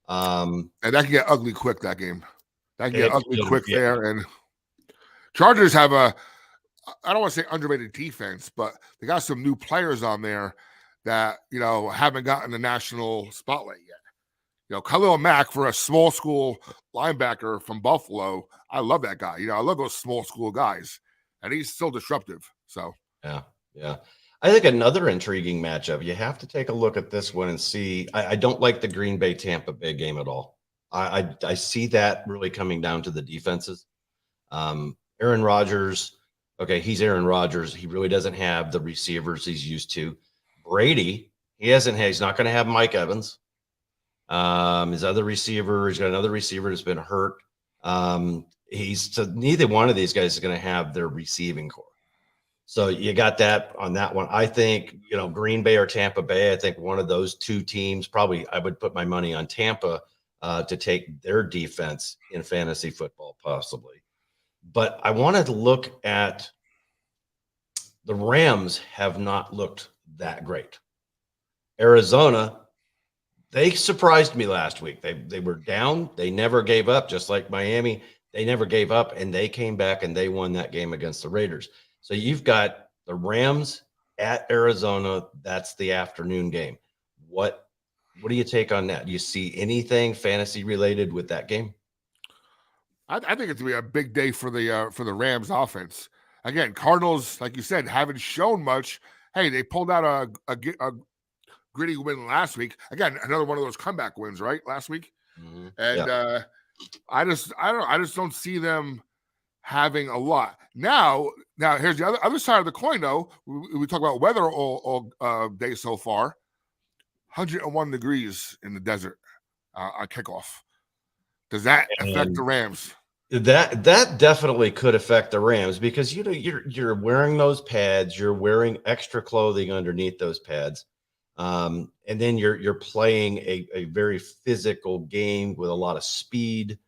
And that can get ugly quick, that game. That can get ugly quick there. And Chargers have I don't want to say underrated defense, but they got some new players on there that, haven't gotten the national spotlight yet. Khalil Mack, for a small school linebacker from Buffalo, I love that guy. I love those small school guys, and he's still disruptive. So
yeah. I think another intriguing matchup, you have to take a look at this one and see. I don't like the Green Bay Tampa Bay game at all. I see that really coming down to the defenses. Aaron Rodgers, okay, he's Aaron Rodgers. He really doesn't have the receivers he's used to. Brady, he's not going to have Mike Evans. He's got another receiver that's been hurt. Neither one of these guys is going to have their receiving core. So you got that on that one. I think, Green Bay or Tampa Bay, I think one of those two teams, probably I would put my money on Tampa to take their defense in fantasy football, possibly. But I wanted to look at the Rams have not looked that great. Arizona, they surprised me last week. They were down. They never gave up, just like Miami. They never gave up, and they came back and they won that game against the Raiders. So you've got the Rams at Arizona. That's the afternoon game. What do you take on that? Do you see anything fantasy related with that game?
I think it's going to be a big day for the Rams offense. Again, Cardinals, like you said, haven't shown much. Hey, they pulled out a gritty win last week. Again, another one of those comeback wins, right? Last week. Mm-hmm. And I just don't see them having a lot. Now here's the other side of the coin, though. We talk about weather all day so far. 101 degrees in the desert on kickoff. Does that affect the Rams?
That definitely could affect the Rams because you're wearing those pads, you're wearing extra clothing underneath those pads, and then you're playing a very physical game with a lot of speed,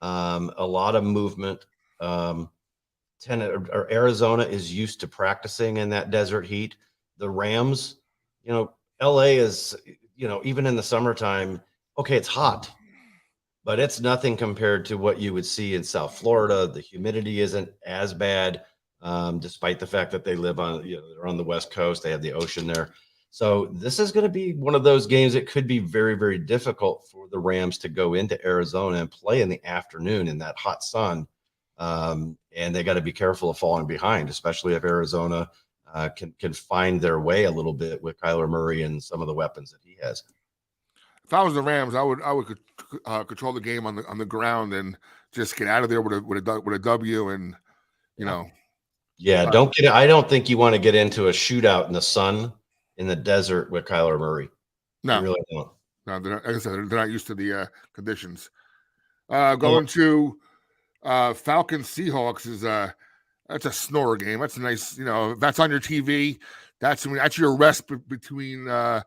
a lot of movement. Arizona is used to practicing in that desert heat. The Rams, LA is, even in the summertime, okay, it's hot, but it's nothing compared to what you would see in South Florida. The humidity isn't as bad, despite the fact that they live on, they're on the West Coast. They have the ocean there. So this is going to be one of those games that could be very, very difficult for the Rams to go into Arizona and play in the afternoon in that hot sun. And they got to be careful of falling behind, especially if Arizona can find their way a little bit with Kyler Murray and some of the weapons that he has.
If I was the Rams, I would control the game on the ground and just get out of there with a W, and
Yeah, I don't think you want to get into a shootout in the sun in the desert with Kyler Murray.
No,
You really don't.
no, like I said, they're not used to the conditions. Going to Falcons Seahawks is that's a snore game. That's a nice, if that's on your TV. That's your rest between 1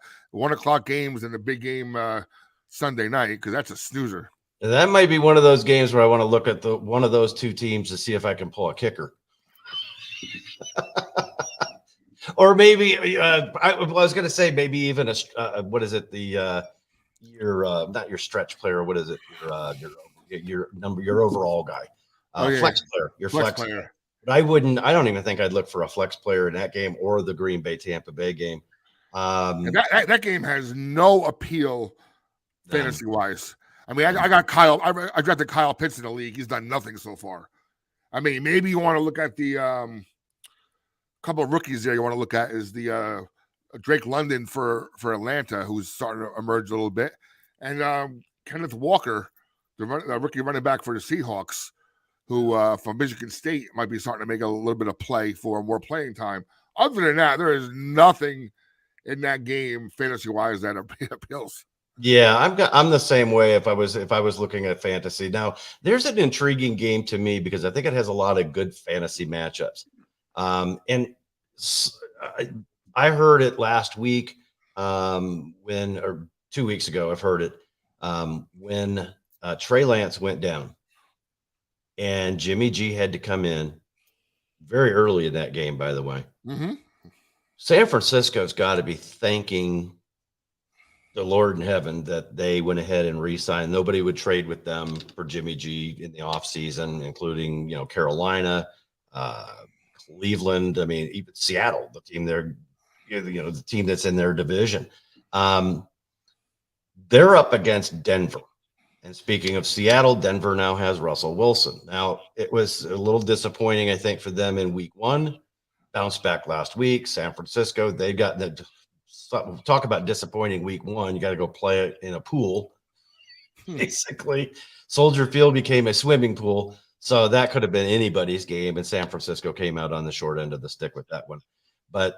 o'clock games and the big game Sunday night, because that's a snoozer.
And that might be one of those games where I want to look at one of those two teams to see if I can pull a kicker. Or maybe I was going to say maybe even what is it? Your not your stretch player. What is it? Your overall guy, flex player. Your flex player. But I don't even think I'd look for a flex player in that game or the Green Bay Tampa Bay game.
That game has no appeal fantasy wise. I mean, I got Kyle. I drafted Kyle Pitts in the league. He's done nothing so far. I mean, maybe you want to look at the couple of rookies there. You want to look at is the Drake London for Atlanta, who's starting to emerge a little bit, and Kenneth Walker, the rookie running back for the Seahawks, who from Michigan State might be starting to make a little bit of play for more playing time. Other than that, there is nothing in that game fantasy wise that appeals.
Yeah, I'm the same way if I was looking at fantasy. Now, there's an intriguing game to me because I think it has a lot of good fantasy matchups. And I heard it last week or 2 weeks ago. I've heard it when Trey Lance went down and Jimmy G had to come in very early in that game, by the way.
Mm-hmm.
San Francisco's got to be thanking the Lord in heaven that they went ahead and re-signed. Nobody would trade with them for Jimmy G in the offseason, including, Carolina, Cleveland. I mean, even Seattle, the team there, the team that's in their division. They're up against Denver. And speaking of Seattle, Denver now has Russell Wilson. Now, it was a little disappointing, I think, for them in week one. Bounced back last week. San Francisco, they got talk about disappointing week one. You got to go play it in a pool. Basically, Soldier Field became a swimming pool. So that could have been anybody's game. And San Francisco came out on the short end of the stick with that one. But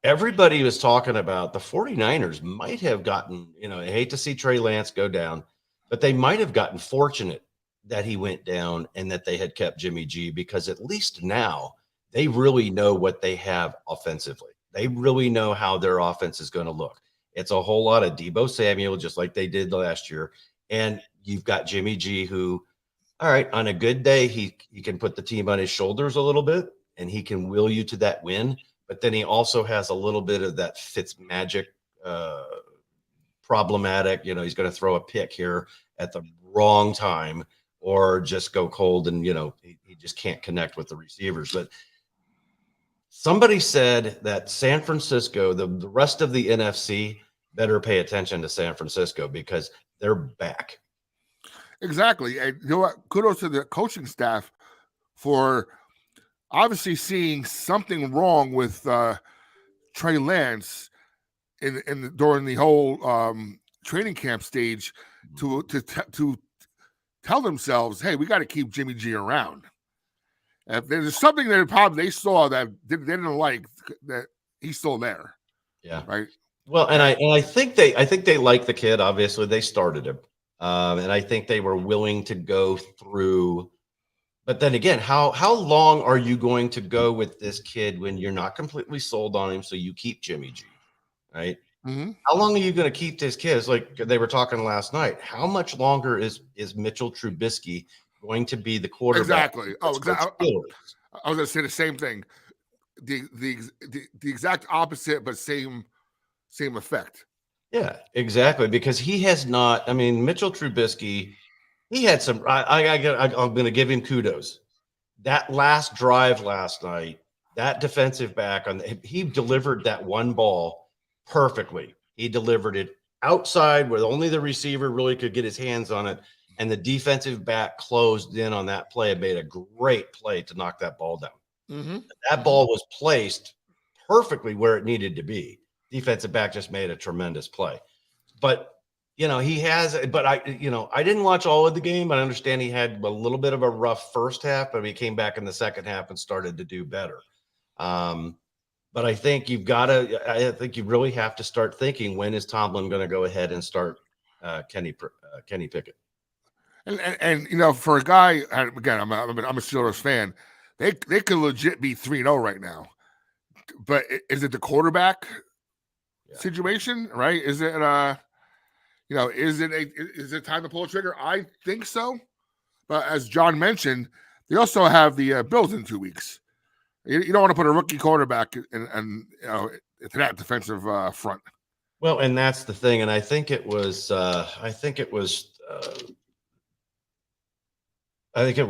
everybody was talking about the 49ers might have gotten, I hate to see Trey Lance go down, but they might have gotten fortunate that he went down and that they had kept Jimmy G, because at least now they really know what they have offensively. They really know how their offense is going to look. It's a whole lot of Deebo Samuel, just like they did last year. And you've got Jimmy G, who, all right, on a good day, he can put the team on his shoulders a little bit and he can will you to that win. But then he also has a little bit of that Fitzmagic problematic. He's going to throw a pick here at the wrong time or just go cold and, he just can't connect with the receivers. But somebody said that San Francisco, the rest of the NFC, better pay attention to San Francisco because they're back.
Exactly. And you know what? Kudos to the coaching staff for obviously seeing something wrong with Trey Lance during the whole training camp stage to tell themselves, hey, we got to keep Jimmy G around. If there's something that they saw that they didn't like, that he's still there.
Yeah.
Right.
Well, and I think they like the kid. Obviously, they started him, and I think they were willing to go through. But then again, how long are you going to go with this kid when you're not completely sold on him? So you keep Jimmy G, right?
Mm-hmm.
How long are you going to keep this kid? It's like they were talking last night. How much longer is Mitchell Trubisky going to be the quarterback?
Exactly. I was going to say the same thing. The exact opposite, but same effect.
Yeah, exactly. Because he has not. I mean, Mitchell Trubisky, he had some. I'm going to give him kudos. That last drive last night, that defensive back he delivered that one ball perfectly. He delivered it outside where only the receiver really could get his hands on it. And the defensive back closed in on that play and made a great play to knock that ball down.
Mm-hmm.
That ball was placed perfectly where it needed to be. Defensive back just made a tremendous play. But, he has – but I didn't watch all of the game. I understand he had a little bit of a rough first half, but he came back in the second half and started to do better. But I think I think you really have to start thinking, when is Tomlin going to go ahead and start Kenny Pickett?
And you know, for a guy, and again, I'm a Steelers fan. They could legit be 3-0 right now. But is it the quarterback situation, right? Is it is it time to pull a trigger? I think so. But as John mentioned, they also have the Bills in 2 weeks. You don't want to put a rookie quarterback and to that defensive front.
Well, and that's the thing. And I think it was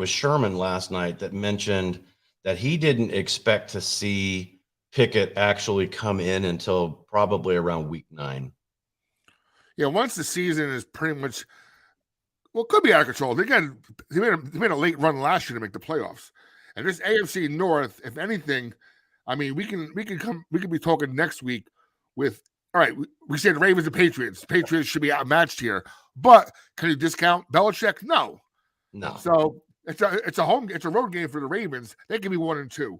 Sherman last night that mentioned that he didn't expect to see Pickett actually come in until probably around week 9.
Yeah, once the season is pretty much, well, it could be out of control. Again, they made a late run last year to make the playoffs. And this AFC North, if anything, I mean, we can be talking next week with, all right, we said Ravens and Patriots. Patriots should be outmatched here. But can you discount Belichick? No. So it's a road game for the Ravens. They can be 1-2.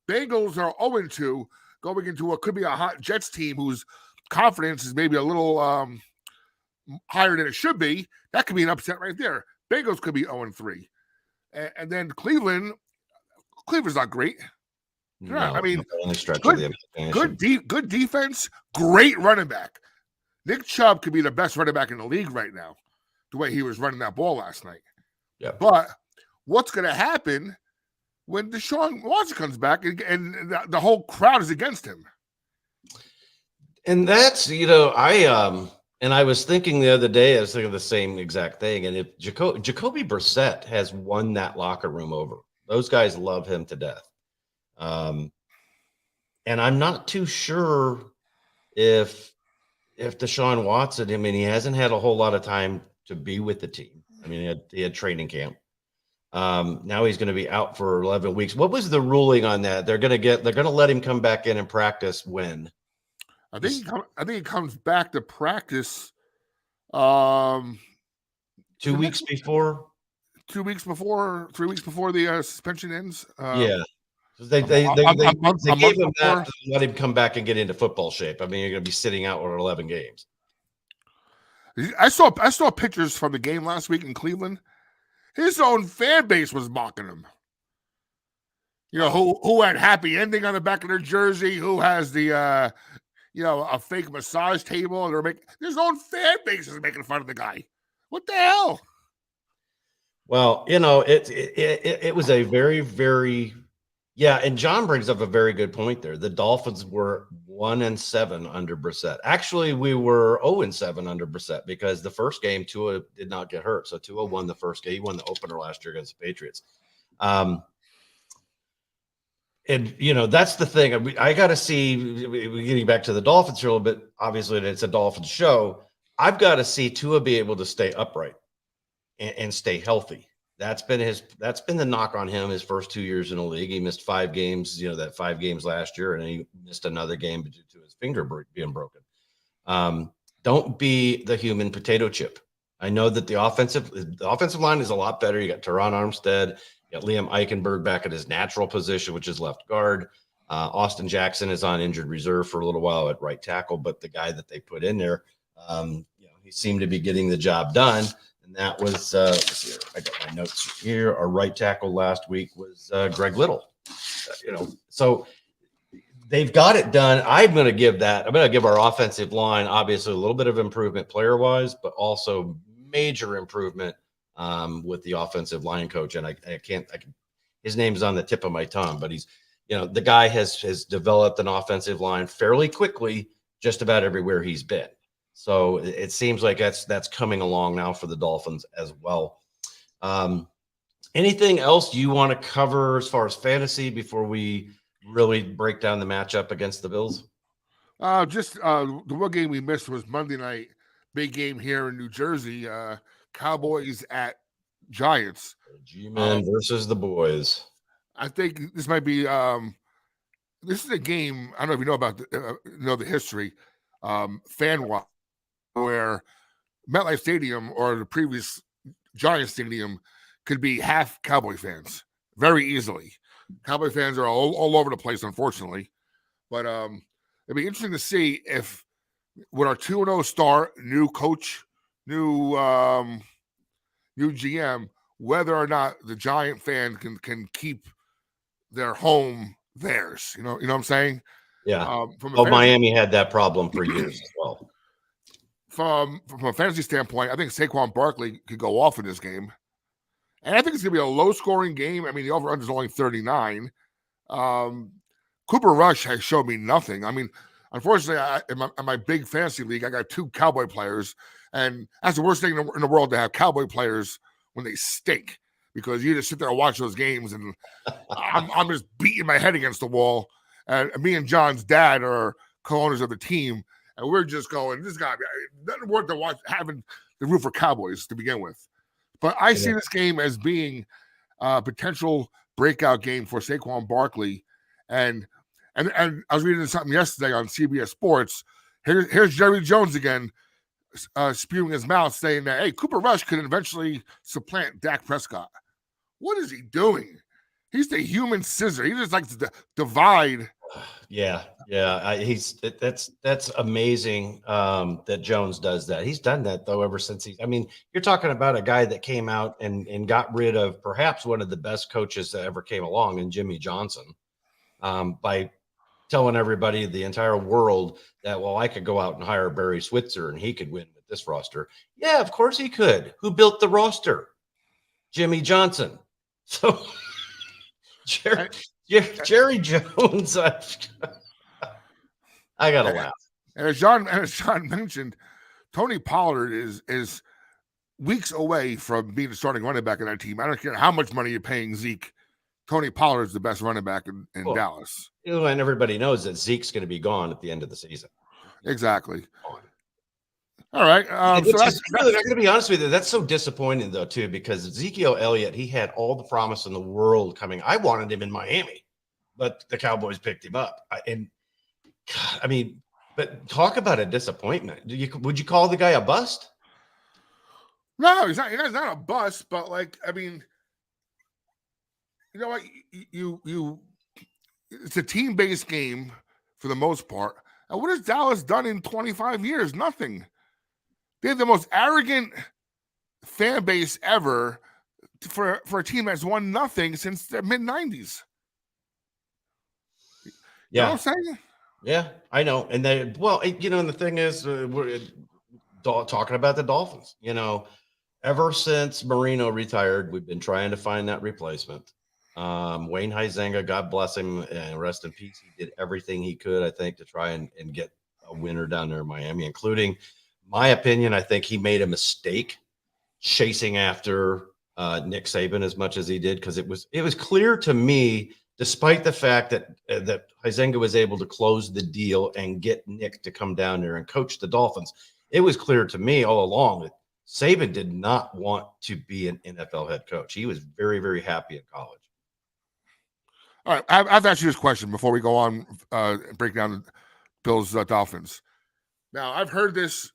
Bengals are 0-2, going into what could be a hot Jets team whose confidence is maybe a little higher than it should be. That could be an upset right there. Bengals could be 0-3. And then Cleveland's not great.
No,
I mean,
good
defense, great running back. Nick Chubb could be the best running back in the league right now, the way he was running that ball last night.
Yeah.
But what's going to happen when Deshaun Watson comes back and the whole crowd is against him?
And that's, I was thinking the other day, I was thinking the same exact thing. And if Jacoby Brissett has won that locker room over, those guys love him to death. And I'm not too sure if Deshaun Watson, I mean, he hasn't had a whole lot of time to be with the team. I mean, he had training camp. Now he's going to be out for 11 weeks. What was the ruling on that? They're going to let him come back in and practice when?
I think he comes back to practice 2
weeks before.
2 weeks before, 3 weeks before the suspension ends.
Yeah. They gave him that to let him come back and get into football shape. I mean, you're going to be sitting out for 11 games.
I saw pictures from the game last week in Cleveland. His own fan base was mocking him. You know, who had happy ending on the back of their jersey, who has the a fake massage table, and his own fan base is making fun of the guy. What the hell?
Well, it was a very, very, and John brings up a very good point there. The Dolphins were 1-7 under Brissett. Actually, we were 0-7 under Brissett because the first game Tua did not get hurt. So Tua won the first game. He won the opener last year against the Patriots. And that's the thing. I got to see, getting back to the Dolphins here a little bit, obviously it's a Dolphins show. I've got to see Tua be able to stay upright and stay healthy. That's been the knock on him his first 2 years in the league. He missed 5 games, that 5 games last year, and he missed another game due to his finger being broken. Don't be the human potato chip. I know that the offensive line is a lot better. You got Teron Armstead, you got Liam Eichenberg back at his natural position, which is left guard. Austin Jackson is on injured reserve for a little while at right tackle, but the guy that they put in there, he seemed to be getting the job done. And that was, let's see here. I got my notes here. Our right tackle last week was Greg Little. So they've got it done. I'm going to give our offensive line, obviously, a little bit of improvement player-wise, but also major improvement with the offensive line coach. And his name's on the tip of my tongue, but he's, the guy has developed an offensive line fairly quickly just about everywhere he's been. So it seems like that's coming along now for the Dolphins as well. Anything else you want to cover as far as fantasy before we really break down the matchup against the Bills?
The one game we missed was Monday night, big game here in New Jersey. Cowboys at Giants.
G-Man versus the boys.
I think this might be this is a game. I don't know if you know about the history, fan-wise, where MetLife Stadium or the previous Giants Stadium could be half Cowboy fans very easily. Cowboy fans are all over the place, unfortunately. But it'd be interesting to see if with our 2-0 start, new coach, new GM, whether or not the Giant fan can keep their home theirs. You know what I'm saying?
Yeah.
From
Miami had that problem for years as well.
From a fantasy standpoint, I think Saquon Barkley could go off in this game. And I think it's going to be a low-scoring game. I mean, the over-under is only 39. Cooper Rush has showed me nothing. I mean, unfortunately, in my big fantasy league, I got 2 Cowboy players. And that's the worst thing in the world to have Cowboy players when they stink. Because you just sit there and watch those games, and I'm just beating my head against the wall. And me and John's dad are co-owners of the team. And we're just going, this guy, nothing worth to watch, having the root for Cowboys to begin with. But I see this game as being a potential breakout game for Saquon Barkley. And I was reading something yesterday on CBS Sports. Here's Jerry Jones again, spewing his mouth, saying that, hey, Cooper Rush could eventually supplant Dak Prescott. What is he doing? He's the human scissor. He just likes to divide.
Yeah. That's amazing that Jones does that. He's done that though ever since you're talking about a guy that came out and got rid of perhaps one of the best coaches that ever came along in Jimmy Johnson by telling everybody, the entire world, that, well, I could go out and hire Barry Switzer and he could win with this roster. Yeah, of course he could. Who built the roster? Jimmy Johnson. So Jerry Jones, I gotta laugh.
And as John mentioned, Tony Pollard is weeks away from being the starting running back in that team. I don't care how much money you're paying Zeke. Tony Pollard is the best running back in Dallas.
And everybody knows that Zeke's going to be gone at the end of the season.
Exactly. All right.
I'm going to be honest with you. That's so disappointing, though, too, because Ezekiel Elliott, he had all the promise in the world coming. I wanted him in Miami, but the Cowboys picked him up. But talk about a disappointment. Would you call the guy a bust?
No, he's not a bust, but you know what? It's a team-based game for the most part. And what has Dallas done in 25 years? Nothing. They have the most arrogant fan base ever for a team that's won nothing since the mid-90s.
Yeah.
You know what I'm saying?
Yeah, I know. And and the thing is, we're talking about the Dolphins. Ever since Marino retired, we've been trying to find that replacement. Wayne Huizenga, God bless him and rest in peace. He did everything he could, I think, to try and get a winner down there in Miami, including, my opinion, I think he made a mistake chasing after Nick Saban as much as he did, because it was clear to me, despite the fact that Huizenga was able to close the deal and get Nick to come down there and coach the Dolphins, it was clear to me all along that Saban did not want to be an NFL head coach. He was very, very happy in college.
All right, I've asked you this question before we go on break down Bills Dolphins. Now, I've heard this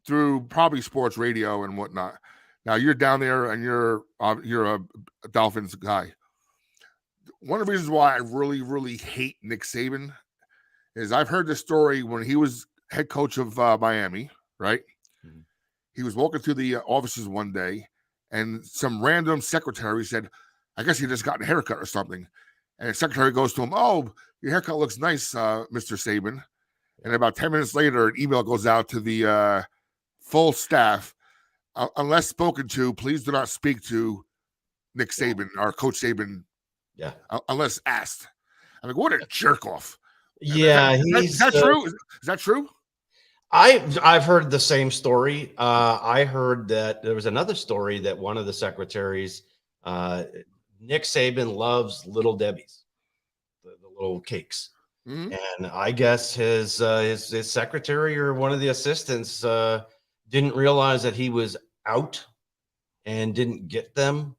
through probably sports radio and whatnot. Now, you're down there and you're a Dolphins guy. One of the reasons why I really, really hate Nick Saban is I've heard the story when he was head coach of Miami, right? Mm-hmm. He was walking through the offices one day, and some random secretary said, I guess he just got a haircut or something. And the secretary goes to him, oh, your haircut looks nice, Mr. Saban. And about 10 minutes later, an email goes out to the full staff. Unless spoken to, please do not speak to Nick Saban or Coach Saban.
Yeah.
Unless asked. I mean, what a jerk off.
Yeah.
Is that true? Is that true?
I've heard the same story. I heard that there was another story that one of the secretaries, Nick Saban loves Little Debbie's, the little cakes. Mm-hmm. And I guess his secretary or one of the assistants didn't realize that he was out and didn't get them.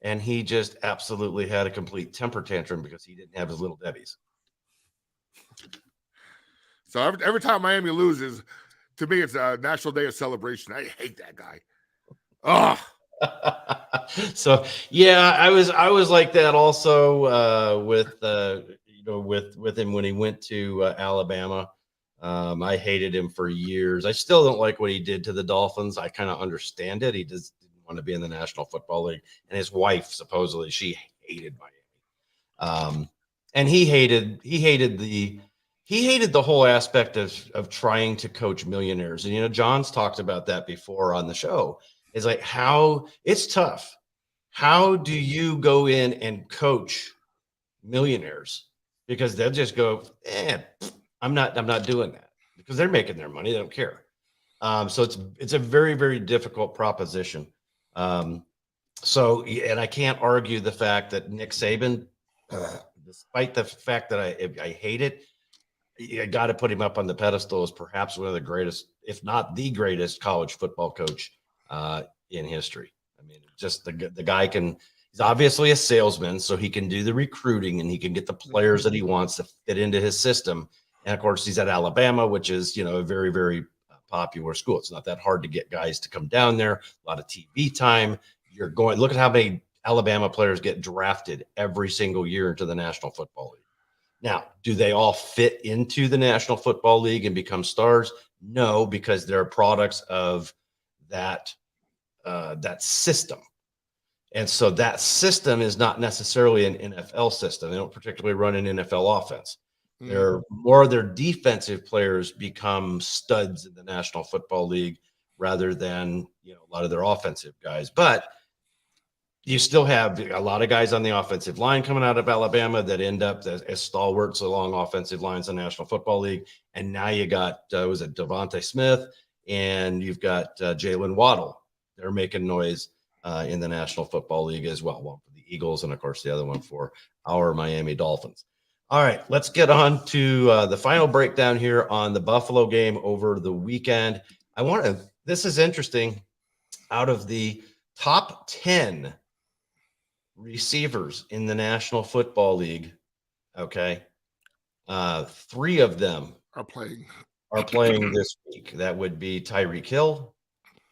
And he just absolutely had a complete temper tantrum because he didn't have his Little Debbie's.
So every time Miami loses, to me, it's a national day of celebration. I hate that guy. Oh.
So yeah, I was like that also with with him when he went to Alabama. I hated him for years. I still don't like what he did to the Dolphins. I kind of understand it. He just didn't want to be in the National Football League, and his wife supposedly she hated Miami. And he hated the whole aspect of trying to coach millionaires. And John's talked about that before on the show. It's like how it's tough. How do you go in and coach millionaires? Because they'll just go, I'm not doing that, because they're making their money. They don't care. So it's a very, very difficult proposition. And I can't argue the fact that Nick Saban, despite the fact that I hate it, you got to put him up on the pedestal as perhaps one of the greatest, if not the greatest, college football coach in history. I mean, just the guy he's obviously a salesman, so he can do the recruiting and he can get the players that he wants to fit into his system. And of course, he's at Alabama, which is, a very, very popular school. It's not that hard to get guys to come down there. A lot of TV time. Look at how many Alabama players get drafted every single year into the National Football League. Now, do they all fit into the National Football League and become stars? No, because they're products of that system. And so that system is not necessarily an NFL system. They don't particularly run an NFL offense. They're more of their defensive players become studs in the National Football League rather than a lot of their offensive guys. But you still have a lot of guys on the offensive line coming out of Alabama that end up as stalwarts along offensive lines in the National Football League. And now you got Devontae Smith, and you've got Jalen Waddle. They're making noise in the National Football League as well. One for the Eagles, and of course the other one for our Miami Dolphins. All right, let's get on to the final breakdown here on the Buffalo game over the weekend. This is interesting. Out of the top 10 receivers in the National Football League, okay, 3 of them
are playing
this week. That would be Tyreek Hill.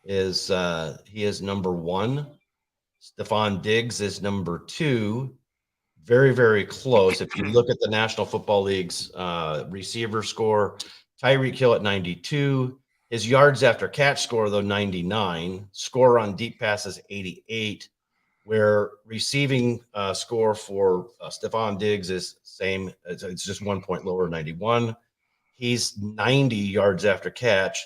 He is number 1. Stephon Diggs is number 2. Very, very close. If you look at the National Football League's receiver score, Tyreek Hill at 92. His yards after catch score, though, 99. Score on deep passes, 88. Where receiving score for Stephon Diggs is same. It's just 1 point lower, 91. He's 90 yards after catch.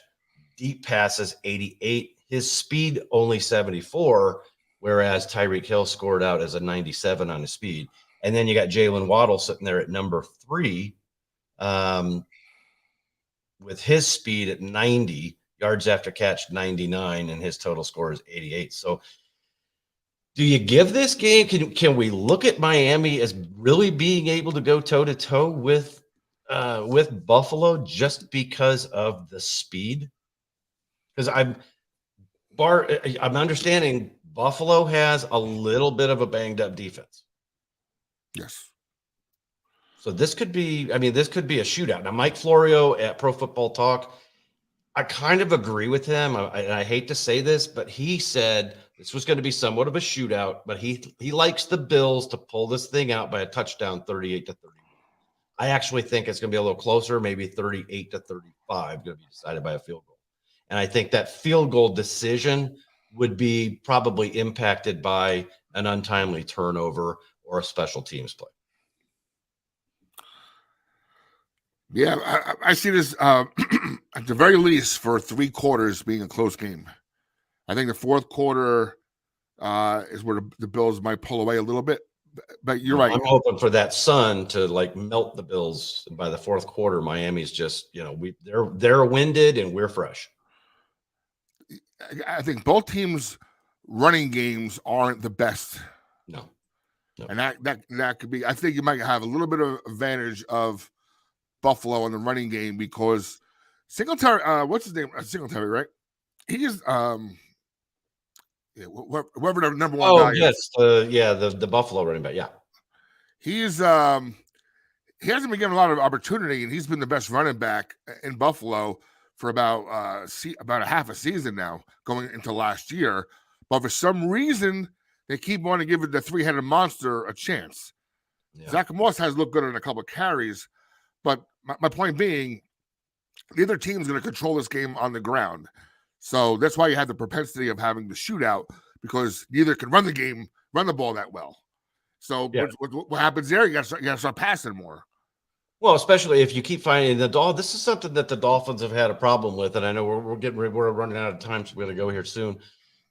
Deep passes, 88. His speed only 74, whereas Tyreek Hill scored out as a 97 on his speed. And then you got Jalen Waddle sitting there at number 3 with his speed at 90, yards after catch 99, and his total score is 88. So do you give this game? Can we look at Miami as really being able to go toe-to-toe with Buffalo just because of the speed? Because I'm understanding Buffalo has a little bit of a banged-up defense.
Yes.
So this could be a shootout. Now, Mike Florio at Pro Football Talk, I kind of agree with him. I hate to say this, but he said this was going to be somewhat of a shootout, but he likes the Bills to pull this thing out by a touchdown, 38-31. I actually think it's going to be a little closer, maybe 38-35, going to be decided by a field goal. And I think that field goal decision would be probably impacted by an untimely turnover or a special teams play.
Yeah, I see this at the very least for 3 quarters being a close game. I think the fourth quarter is where the Bills might pull away a little bit. But you're right.
I'm hoping for that sun to melt the Bills by the fourth quarter. Miami's just, they're winded and we're fresh.
I think both teams' running games aren't the best.
No.
And that could be. I think you might have a little bit of advantage of Buffalo in the running game because Singletary, what's his name? Singletary, right? He is whoever the number 1 guy is.
The Buffalo running back. Yeah.
He's he hasn't been given a lot of opportunity, and he's been the best running back in Buffalo for about a half a season now, going into last year. But for some reason, they keep wanting to give it the 3-headed monster a chance.
Yeah.
Zach Moss has looked good in a couple of carries, but my point being, neither team's going to control this game on the ground. So that's why you have the propensity of having the shootout, because neither can run the ball that well. So
Yeah.
what happens there? You got to start passing more.
Well, especially if you keep finding this is something that the Dolphins have had a problem with, and I know we're running out of time, so we're going to go here soon.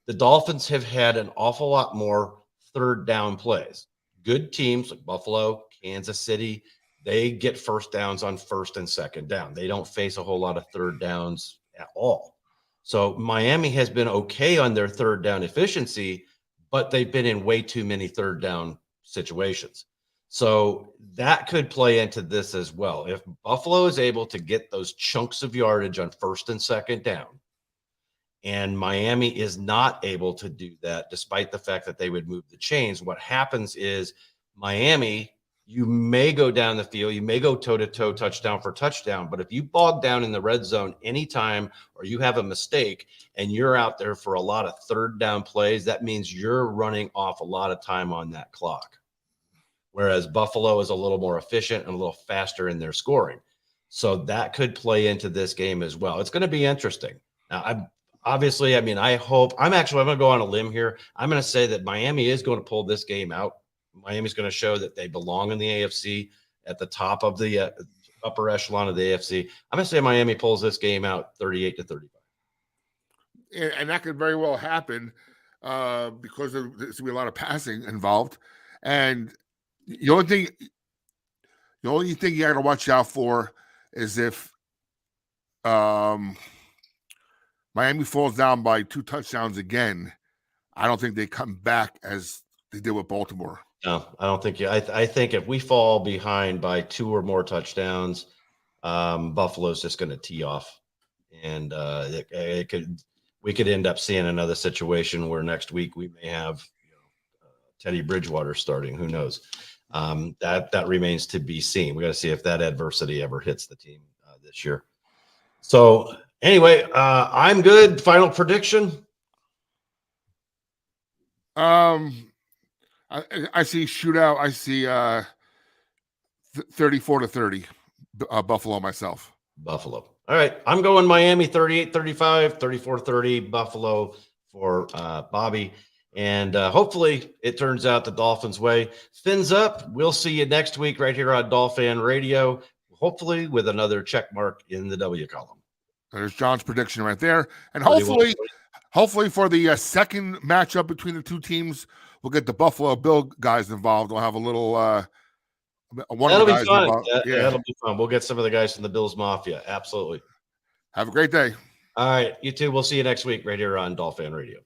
The Dolphins have had an awful lot more third down plays. Good teams like Buffalo, Kansas City, they get first downs on first and second down. They don't face a whole lot of third downs at all. So Miami has been okay on their third down efficiency, but they've been in way too many third down situations. So that could play into this as well. If Buffalo is able to get those chunks of yardage on first and second down, and Miami is not able to do that, despite the fact that they would move the chains, what happens is Miami, you may go down the field, you may go toe-to-toe, touchdown for touchdown, but if you bog down in the red zone anytime or you have a mistake and you're out there for a lot of third down plays, that means you're running off a lot of time on that clock. Whereas Buffalo is a little more efficient and a little faster in their scoring. So that could play into this game as well. It's going to be interesting. Now, I'm going to go on a limb here. I'm going to say that Miami is going to pull this game out. Miami's going to show that they belong in the AFC at the top of the upper echelon of the AFC. I'm going to say Miami pulls this game out 38-35.
And that could very well happen because there's going to be a lot of passing involved. And the only thing you got to watch out for is if Miami falls down by 2 touchdowns again. I don't think they come back as they did with Baltimore.
No, I don't think I think if we fall behind by 2 or more touchdowns, Buffalo's just going to tee off, and we could end up seeing another situation where next week we may have Teddy Bridgewater starting. Who knows? That remains to be seen. We got to see if that adversity ever hits the team this year. So anyway, I'm good. Final prediction.
I see shootout. I see 34-30 Buffalo myself.
Buffalo. All right. I'm going Miami 38-35, 34-30 Buffalo for Bobby. And hopefully it turns out the Dolphins' way. Fins up. We'll see you next week right here on DolFan Radio, hopefully with another check mark in the W column.
There's John's prediction right there. And hopefully for the second matchup between the two teams, we'll get the Buffalo Bill guys involved. We'll have a little one
That'll
of the
be
guys
fun.
involved.
That'll be fun. We'll get some of the guys from the Bills Mafia. Absolutely.
Have a great day.
All right. You too. We'll see you next week right here on DolFan Radio.